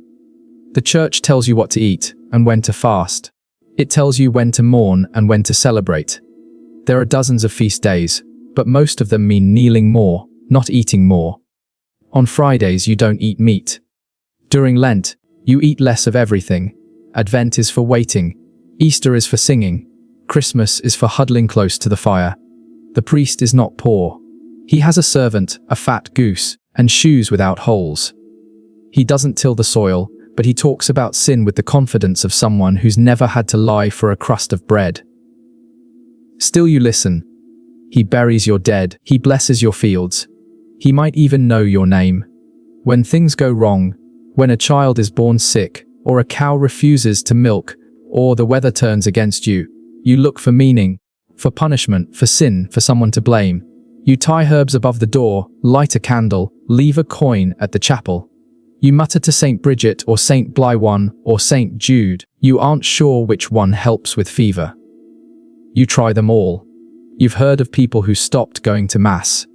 The church tells you what to eat and when to fast. It tells you when to mourn and when to celebrate. There are dozens of feast days, but most of them mean kneeling more, not eating more. On Fridays you don't eat meat. During Lent, you eat less of everything. Advent is for waiting. Easter is for singing. Christmas is for huddling close to the fire. The priest is not poor. He has a servant, a fat goose, and shoes without holes. He doesn't till the soil, but he talks about sin with the confidence of someone who's never had to lie for a crust of bread. Still you listen. He buries your dead. He blesses your fields. He might even know your name. When things go wrong, when a child is born sick, or a cow refuses to milk, or the weather turns against you, you look for meaning, for punishment, for sin, for someone to blame. You tie herbs above the door, light a candle, leave a coin at the chapel. You mutter to St. Bridget or St. Blywan or St. Jude. You aren't sure which one helps with fever. You try them all. You've heard of people who stopped going to Mass.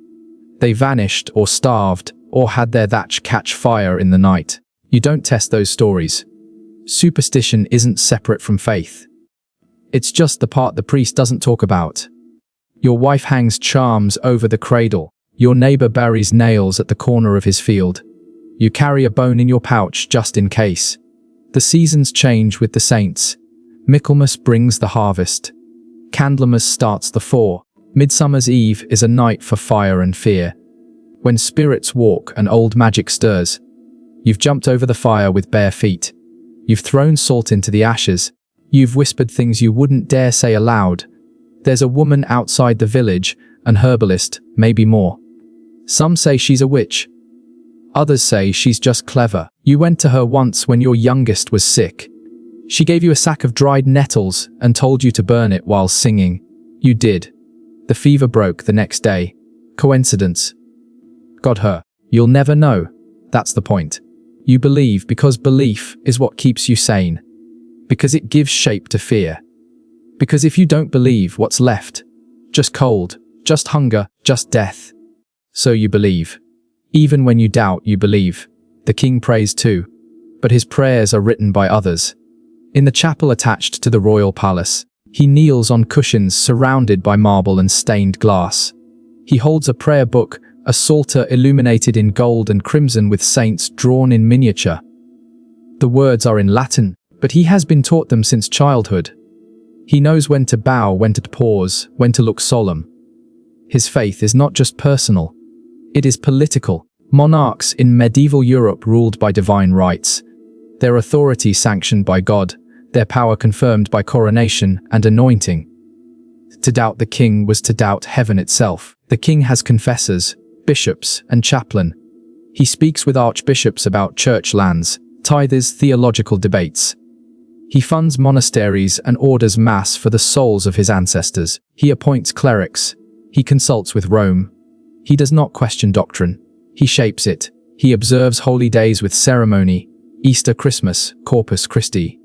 They vanished or starved or had their thatch catch fire in the night. You don't test those stories. Superstition isn't separate from faith. It's just the part the priest doesn't talk about. Your wife hangs charms over the cradle. Your neighbor buries nails at the corner of his field. You carry a bone in your pouch just in case. The seasons change with the saints. Michaelmas brings the harvest. Candlemas starts the thaw. Midsummer's Eve is a night for fire and fear. When spirits walk and old magic stirs. You've jumped over the fire with bare feet. You've thrown salt into the ashes. You've whispered things you wouldn't dare say aloud. There's a woman outside the village, an herbalist, maybe more. Some say she's a witch. Others say she's just clever. You went to her once when your youngest was sick. She gave you a sack of dried nettles and told you to burn it while singing. You did. The fever broke the next day. Coincidence? Got her. You'll never know. That's the point. You believe because belief is what keeps you sane. Because it gives shape to fear. Because if you don't believe, what's left? Just cold, just hunger, just death. So you believe. Even when you doubt, you believe. The king prays too, but his prayers are written by others. In the chapel attached to the royal palace, he kneels on cushions surrounded by marble and stained glass. He holds a prayer book, a psalter illuminated in gold and crimson with saints drawn in miniature. The words are in Latin, but he has been taught them since childhood. He knows when to bow, when to pause, when to look solemn. His faith is not just personal. It is political. Monarchs in medieval Europe ruled by divine rights. Their authority sanctioned by God, their power confirmed by coronation and anointing. To doubt the king was to doubt heaven itself. The king has confessors, bishops, and chaplain. He speaks with archbishops about church lands, tithes, theological debates. He funds monasteries and orders mass for the souls of his ancestors. He appoints clerics. He consults with Rome. He does not question doctrine. He shapes it. He observes holy days with ceremony. Easter, Christmas, Corpus Christi.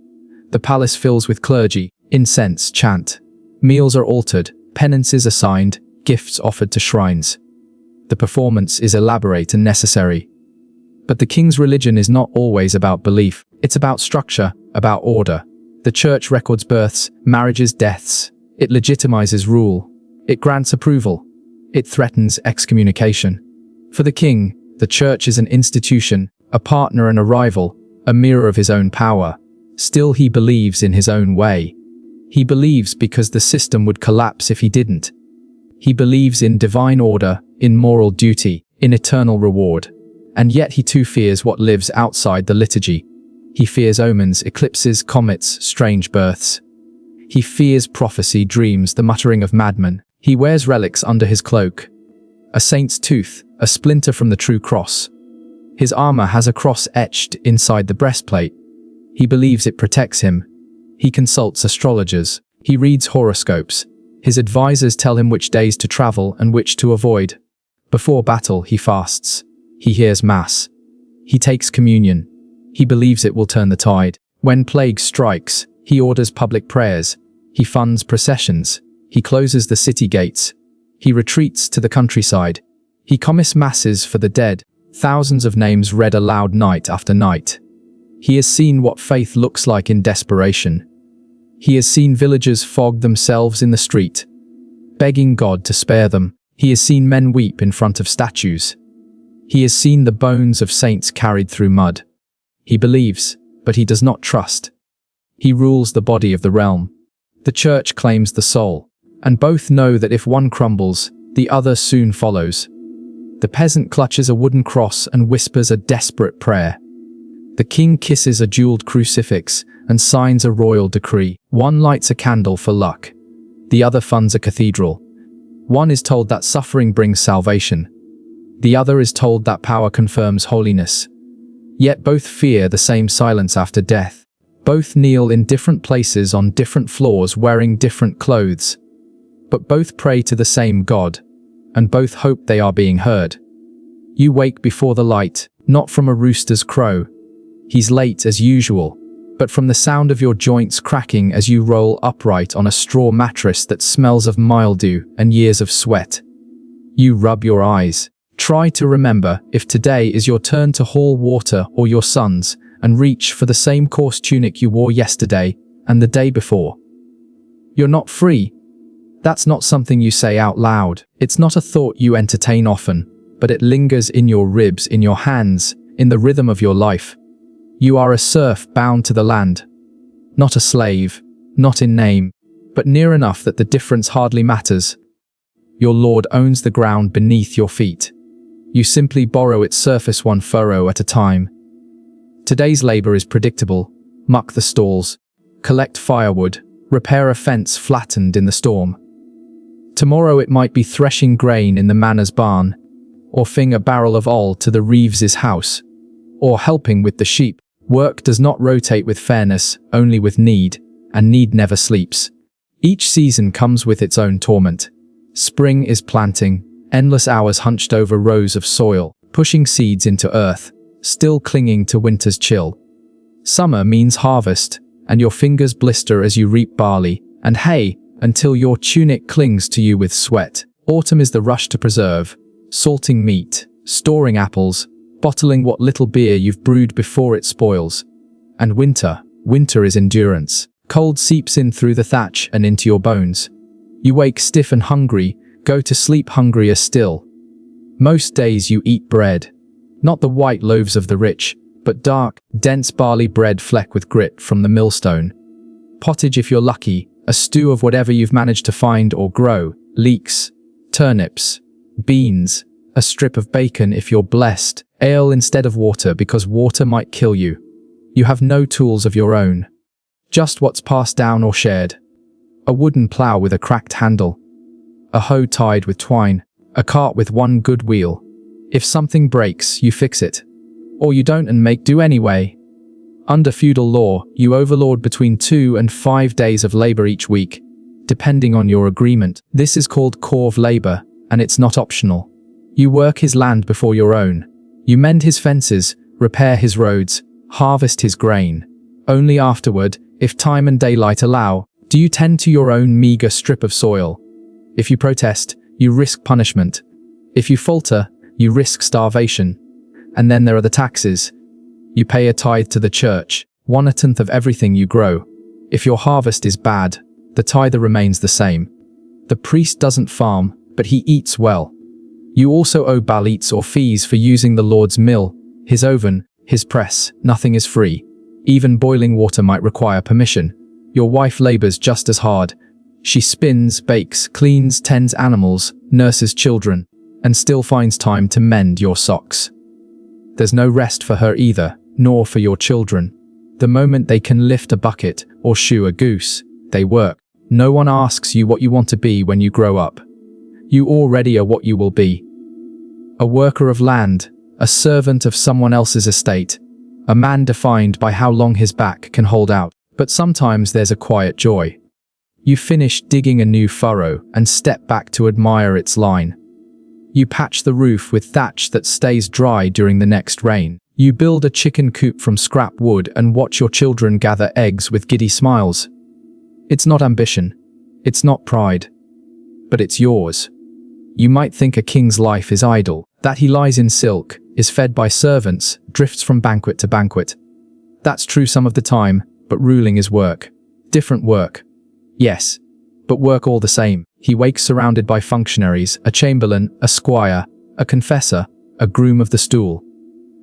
The palace fills with clergy, incense, chant. Meals are altered, penances assigned, gifts offered to shrines. The performance is elaborate and necessary. But the king's religion is not always about belief. It's about structure, about order. The church records births, marriages, deaths. It legitimizes rule. It grants approval. It threatens excommunication. For the king, the church is an institution, a partner and a rival, a mirror of his own power. Still, he believes in his own way. He believes because the system would collapse if he didn't. He believes in divine order, in moral duty, in eternal reward. And yet he too fears what lives outside the liturgy. He fears omens, eclipses, comets, strange births. He fears prophecy, dreams, the muttering of madmen. He wears relics under his cloak. A saint's tooth, a splinter from the true cross. His armor has a cross etched inside the breastplate. He believes it protects him. He consults astrologers. He reads horoscopes. His advisors tell him which days to travel and which to avoid. Before battle, he fasts. He hears mass. He takes communion. He believes it will turn the tide. When plague strikes, he orders public prayers. He funds processions. He closes the city gates. He retreats to the countryside. He commits masses for the dead, thousands of names read aloud night after night. He has seen what faith looks like in desperation. He has seen villagers fog themselves in the street, begging God to spare them. He has seen men weep in front of statues. He has seen the bones of saints carried through mud. He believes, but he does not trust. He rules the body of the realm. The church claims the soul, and both know that if one crumbles, the other soon follows. The peasant clutches a wooden cross and whispers a desperate prayer. The king kisses a jeweled crucifix and signs a royal decree. One lights a candle for luck. The other funds a cathedral. One is told that suffering brings salvation. The other is told that power confirms holiness. Yet both fear the same silence after death. Both kneel in different places on different floors wearing different clothes. But both pray to the same God, and both hope they are being heard. You wake before the light, not from a rooster's crow. He's late as usual, but from the sound of your joints cracking as you roll upright on a straw mattress that smells of mildew and years of sweat. You rub your eyes. Try to remember if today is your turn to haul water or your son's, and reach for the same coarse tunic you wore yesterday and the day before. You're not free. That's not something you say out loud. It's not a thought you entertain often, but it lingers in your ribs, in your hands, in the rhythm of your life. You are a serf bound to the land. Not a slave, not in name, but near enough that the difference hardly matters. Your lord owns the ground beneath your feet. You simply borrow its surface one furrow at a time. Today's labor is predictable. Muck the stalls, collect firewood, repair a fence flattened in the storm. Tomorrow it might be threshing grain in the manor's barn, or fing a barrel of oil to the Reeves's house, or helping with the sheep. Work does not rotate with fairness, only with need, and need never sleeps. Each season comes with its own torment. Spring is planting, endless hours hunched over rows of soil, pushing seeds into earth, still clinging to winter's chill. Summer means harvest, and your fingers blister as you reap barley and hay until your tunic clings to you with sweat. Autumn is the rush to preserve, salting meat, storing apples, bottling what little beer you've brewed before it spoils. And winter is endurance. Cold seeps in through the thatch and into your bones. You wake stiff and hungry, go to sleep hungrier still. Most days you eat bread. Not the white loaves of the rich, but dark, dense barley bread flecked with grit from the millstone. Pottage if you're lucky, a stew of whatever you've managed to find or grow, leeks, turnips, beans, a strip of bacon if you're blessed, ale instead of water because water might kill you. You have no tools of your own. Just what's passed down or shared. A wooden plough with a cracked handle. A hoe tied with twine. A cart with one good wheel. If something breaks, you fix it. Or you don't and make do anyway. Under feudal law, you overlord between 2 and 5 days of labor each week, depending on your agreement. This is called corv labor, and it's not optional. You work his land before your own. You mend his fences, repair his roads, harvest his grain. Only afterward, if time and daylight allow, do you tend to your own meager strip of soil. If you protest, you risk punishment. If you falter, you risk starvation. And then there are the taxes. You pay a tithe to the church, 1/10 of everything you grow. If your harvest is bad, the tithe remains the same. The priest doesn't farm, but he eats well. You also owe balits or fees for using the Lord's mill, his oven, his press. Nothing is free. Even boiling water might require permission. Your wife labors just as hard. She spins, bakes, cleans, tends animals, nurses children, and still finds time to mend your socks. There's no rest for her either, nor for your children. The moment they can lift a bucket or shoe a goose, they work. No one asks you what you want to be when you grow up. You already are what you will be. A worker of land, a servant of someone else's estate, a man defined by how long his back can hold out. But sometimes there's a quiet joy. You finish digging a new furrow and step back to admire its line. You patch the roof with thatch that stays dry during the next rain. You build a chicken coop from scrap wood and watch your children gather eggs with giddy smiles. It's not ambition. It's not pride. But it's yours. You might think a king's life is idle, that he lies in silk, is fed by servants, drifts from banquet to banquet. That's true some of the time, but ruling is work. Different work. Yes, but work all the same. He wakes surrounded by functionaries, a chamberlain, a squire, a confessor, a groom of the stool.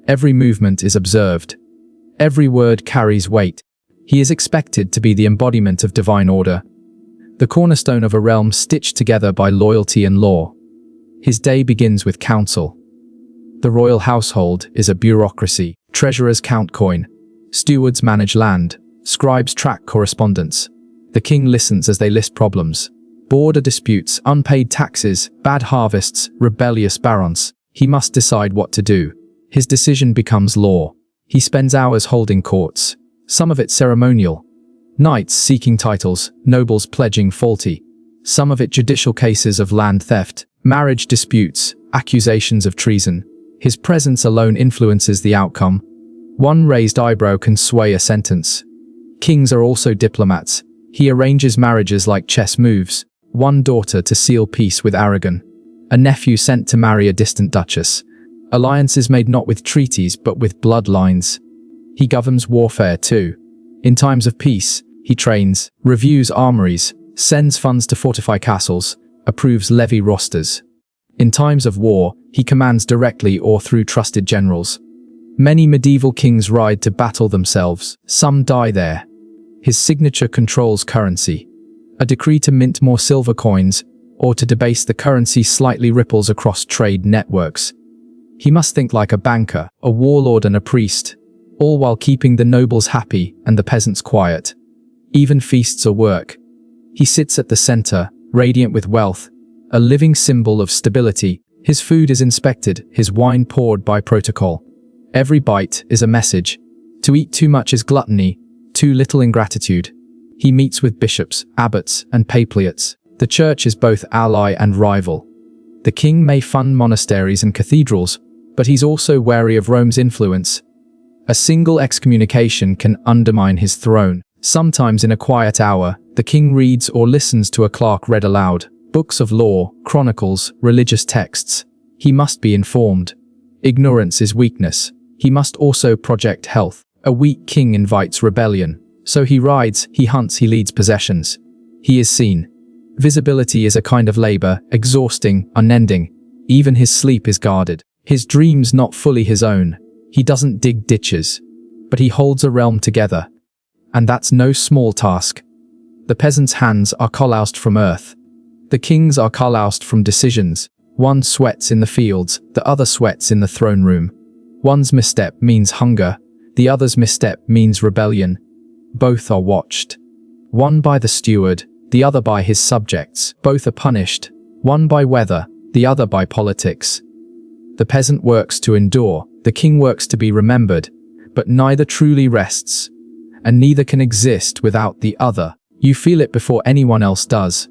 Every movement is observed. Every word carries weight. He is expected to be the embodiment of divine order, the cornerstone of a realm stitched together by loyalty and law. His day begins with counsel. The royal household is a bureaucracy. Treasurers count coin. Stewards manage land. Scribes track correspondence. The king listens as they list problems. Border disputes, unpaid taxes, bad harvests, rebellious barons. He must decide what to do. His decision becomes law. He spends hours holding courts, some of it ceremonial. Knights seeking titles, nobles pledging fealty. Some of it judicial cases of land theft, marriage disputes, accusations of treason. His presence alone influences the outcome. One raised eyebrow can sway a sentence. Kings are also diplomats. He arranges marriages like chess moves. One daughter to seal peace with Aragon. A nephew sent to marry a distant duchess. Alliances made not with treaties but with bloodlines. He governs warfare too. In times of peace, he trains, reviews armories, sends funds to fortify castles, approves levy rosters. In times of war, he commands directly or through trusted generals. Many medieval kings ride to battle themselves, some die there. His signature controls currency. A decree to mint more silver coins, or to debase the currency slightly ripples across trade networks. He must think like a banker, a warlord and a priest, all while keeping the nobles happy and the peasants quiet. Even feasts are work. He sits at the center, radiant with wealth, a living symbol of stability. His food is inspected, his wine poured by protocol. Every bite is a message. To eat too much is gluttony, too little ingratitude. He meets with bishops, abbots, and papists. The church is both ally and rival. The king may fund monasteries and cathedrals, but he's also wary of Rome's influence. A single excommunication can undermine his throne. Sometimes in a quiet hour, the king reads or listens to a clerk read aloud, books of law, chronicles, religious texts. He must be informed. Ignorance is weakness. He must also project health. A weak king invites rebellion. So he rides, he hunts, he leads possessions. He is seen. Visibility is a kind of labor, exhausting, unending. Even his sleep is guarded. His dreams not fully his own. He doesn't dig ditches, but he holds a realm together. And that's no small task. The peasants' hands are calloused from earth. The kings are calloused from decisions. One sweats in the fields, the other sweats in the throne room. One's misstep means hunger, the other's misstep means rebellion. Both are watched. One by the steward, the other by his subjects. Both are punished, one by weather, the other by politics. The peasant works to endure, the king works to be remembered, but neither truly rests, and neither can exist without the other. You feel it before anyone else does.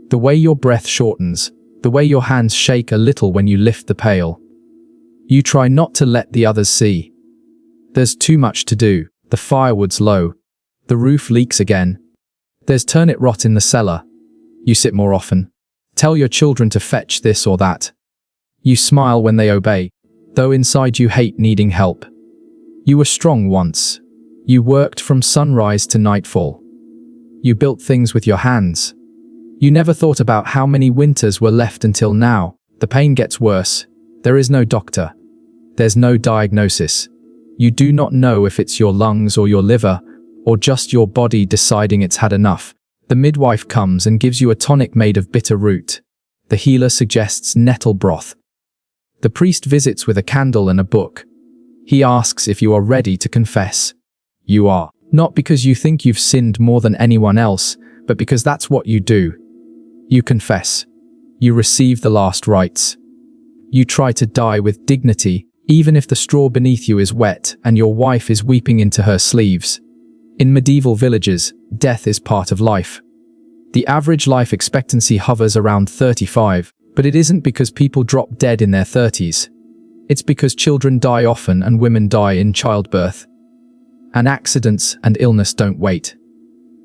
The way your breath shortens, the way your hands shake a little when you lift the pail. You try not to let the others see. There's too much to do, the firewood's low, the roof leaks again. There's turnip rot in the cellar. You sit more often. Tell your children to fetch this or that. You smile when they obey, though inside you hate needing help. You were strong once. You worked from sunrise to nightfall. You built things with your hands. You never thought about how many winters were left until now. The pain gets worse. There is no doctor. There's no diagnosis. You do not know if it's your lungs or your liver, or just your body deciding it's had enough. The midwife comes and gives you a tonic made of bitter root. The healer suggests nettle broth. The priest visits with a candle and a book. He asks if you are ready to confess. You are. Not because you think you've sinned more than anyone else, but because that's what you do. You confess. You receive the last rites. You try to die with dignity, even if the straw beneath you is wet and your wife is weeping into her sleeves. In medieval villages, death is part of life. The average life expectancy hovers around 35, but it isn't because people drop dead in their 30s. It's because children die often and women die in childbirth. And accidents and illness don't wait.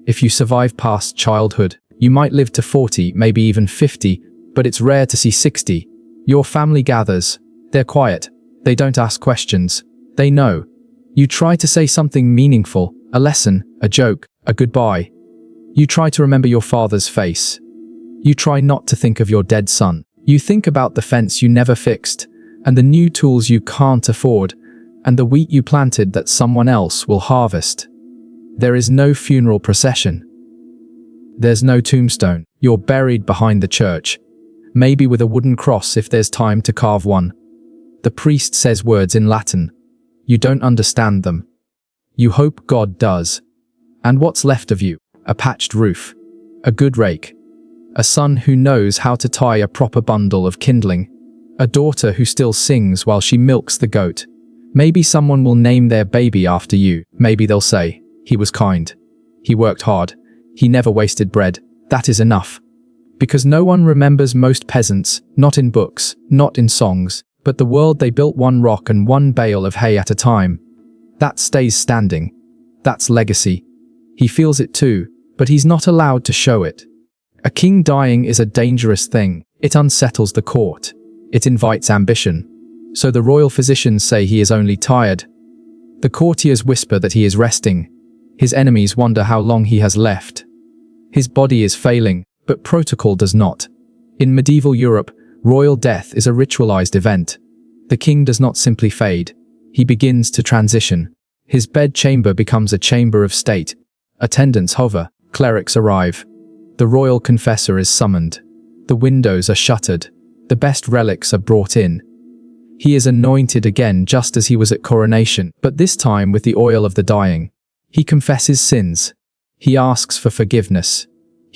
If you survive past childhood, you might live to 40, maybe even 50, but it's rare to see 60. Your family gathers. They're quiet. They don't ask questions. They know. You try to say something meaningful, a lesson, a joke, a goodbye. You try to remember your father's face. You try not to think of your dead son. You think about the fence you never fixed, and the new tools you can't afford, and the wheat you planted that someone else will harvest. There is no funeral procession. There's no tombstone. You're buried behind the church, maybe with a wooden cross if there's time to carve one. The priest says words in Latin. You don't understand them. You hope God does. And what's left of you? A patched roof. A good rake. A son who knows how to tie a proper bundle of kindling. A daughter who still sings while she milks the goat. Maybe someone will name their baby after you. Maybe they'll say, he was kind. He worked hard. He never wasted bread. That is enough. Because no one remembers most peasants, not in books, not in songs, But the world they built one rock and one bale of hay at a time. That stays standing. That's legacy. He feels it too, but he's not allowed to show it. A king dying is a dangerous thing. It unsettles the court. It invites ambition. So the royal physicians say he is only tired. The courtiers whisper that he is resting. His enemies wonder how long he has left. His body is failing, but protocol does not. In medieval Europe, royal death is a ritualized event. The king does not simply fade. He begins to transition. His bedchamber becomes a chamber of state. Attendants hover. Clerics arrive. The royal confessor is summoned. The windows are shuttered. The best relics are brought in. He is anointed again just as he was at coronation, but this time with the oil of the dying. He confesses sins. He asks for forgiveness.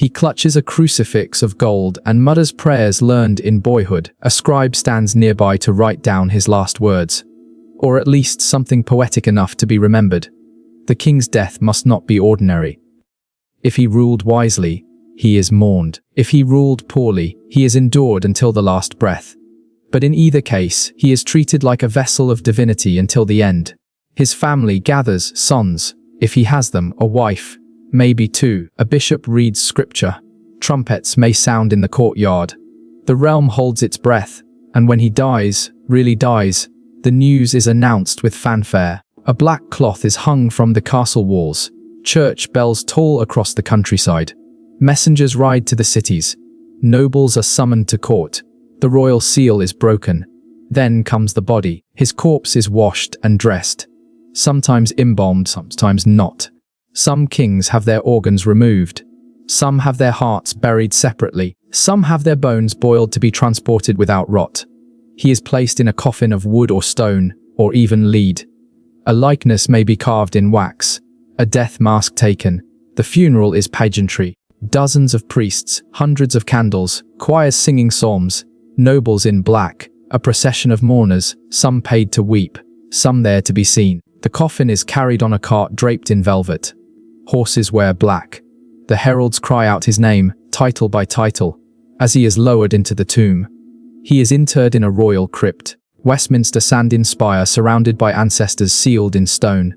He clutches a crucifix of gold and mutters prayers learned in boyhood. A scribe stands nearby to write down his last words, or at least something poetic enough to be remembered. The king's death must not be ordinary. If he ruled wisely, he is mourned. If he ruled poorly, he is endured until the last breath. But in either case, he is treated like a vessel of divinity until the end. His family gathers sons, if he has them, a wife, maybe two. A bishop reads scripture. Trumpets may sound in the courtyard. The realm holds its breath, and when he dies, really dies, the news is announced with fanfare. A black cloth is hung from the castle walls. Church bells toll across the countryside. Messengers ride to the cities. Nobles are summoned to court. The royal seal is broken. Then comes the body. His corpse is washed and dressed. Sometimes embalmed, sometimes not. Some kings have their organs removed. Some have their hearts buried separately. Some have their bones boiled to be transported without rot. He is placed in a coffin of wood or stone, or even lead. A likeness may be carved in wax. A death mask taken. The funeral is pageantry. Dozens of priests, hundreds of candles, choirs singing psalms, nobles in black, a procession of mourners, some paid to weep, some there to be seen. The coffin is carried on a cart draped in velvet. Horses wear black. The heralds cry out his name, title by title, as he is lowered into the tomb. He is interred in a royal crypt, Westminster sand spire surrounded by ancestors sealed in stone.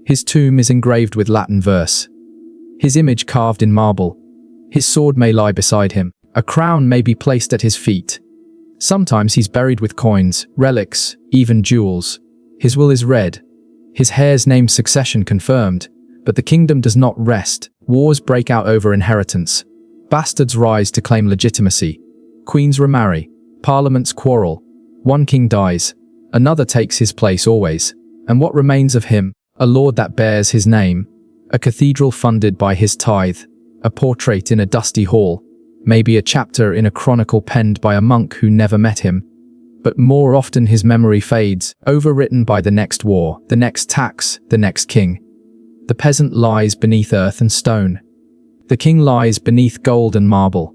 His tomb is engraved with Latin verse. His image carved in marble. His sword may lie beside him. A crown may be placed at his feet. Sometimes he's buried with coins, relics, even jewels. His will is read. His heir's name succession confirmed. But the kingdom does not rest. Wars break out over inheritance. Bastards rise to claim legitimacy. Queens remarry. Parliaments quarrel. One king dies. Another takes his place always. And what remains of him? A lord that bears his name. A cathedral funded by his tithe. A portrait in a dusty hall. Maybe a chapter in a chronicle penned by a monk who never met him. But more often his memory fades, overwritten by the next war, the next tax, the next king. The peasant lies beneath earth and stone. The king lies beneath gold and marble.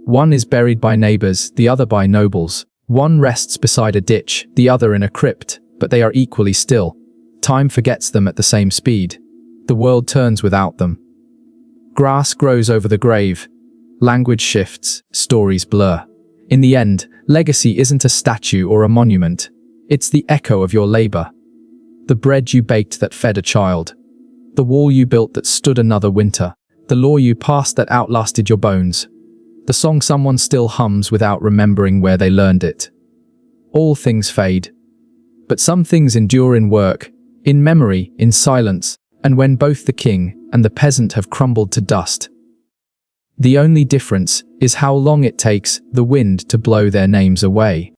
One is buried by neighbors, the other by nobles. One rests beside a ditch, the other in a crypt, but they are equally still. Time forgets them at the same speed. The world turns without them. Grass grows over the grave. Language shifts, stories blur. In the end, legacy isn't a statue or a monument. It's the echo of your labor. The bread you baked that fed a child. The wall you built that stood another winter. The law you passed that outlasted your bones. The song someone still hums without remembering where they learned it. All things fade. But some things endure in work, in memory, in silence, and when both the king and the peasant have crumbled to dust. The only difference is how long it takes the wind to blow their names away.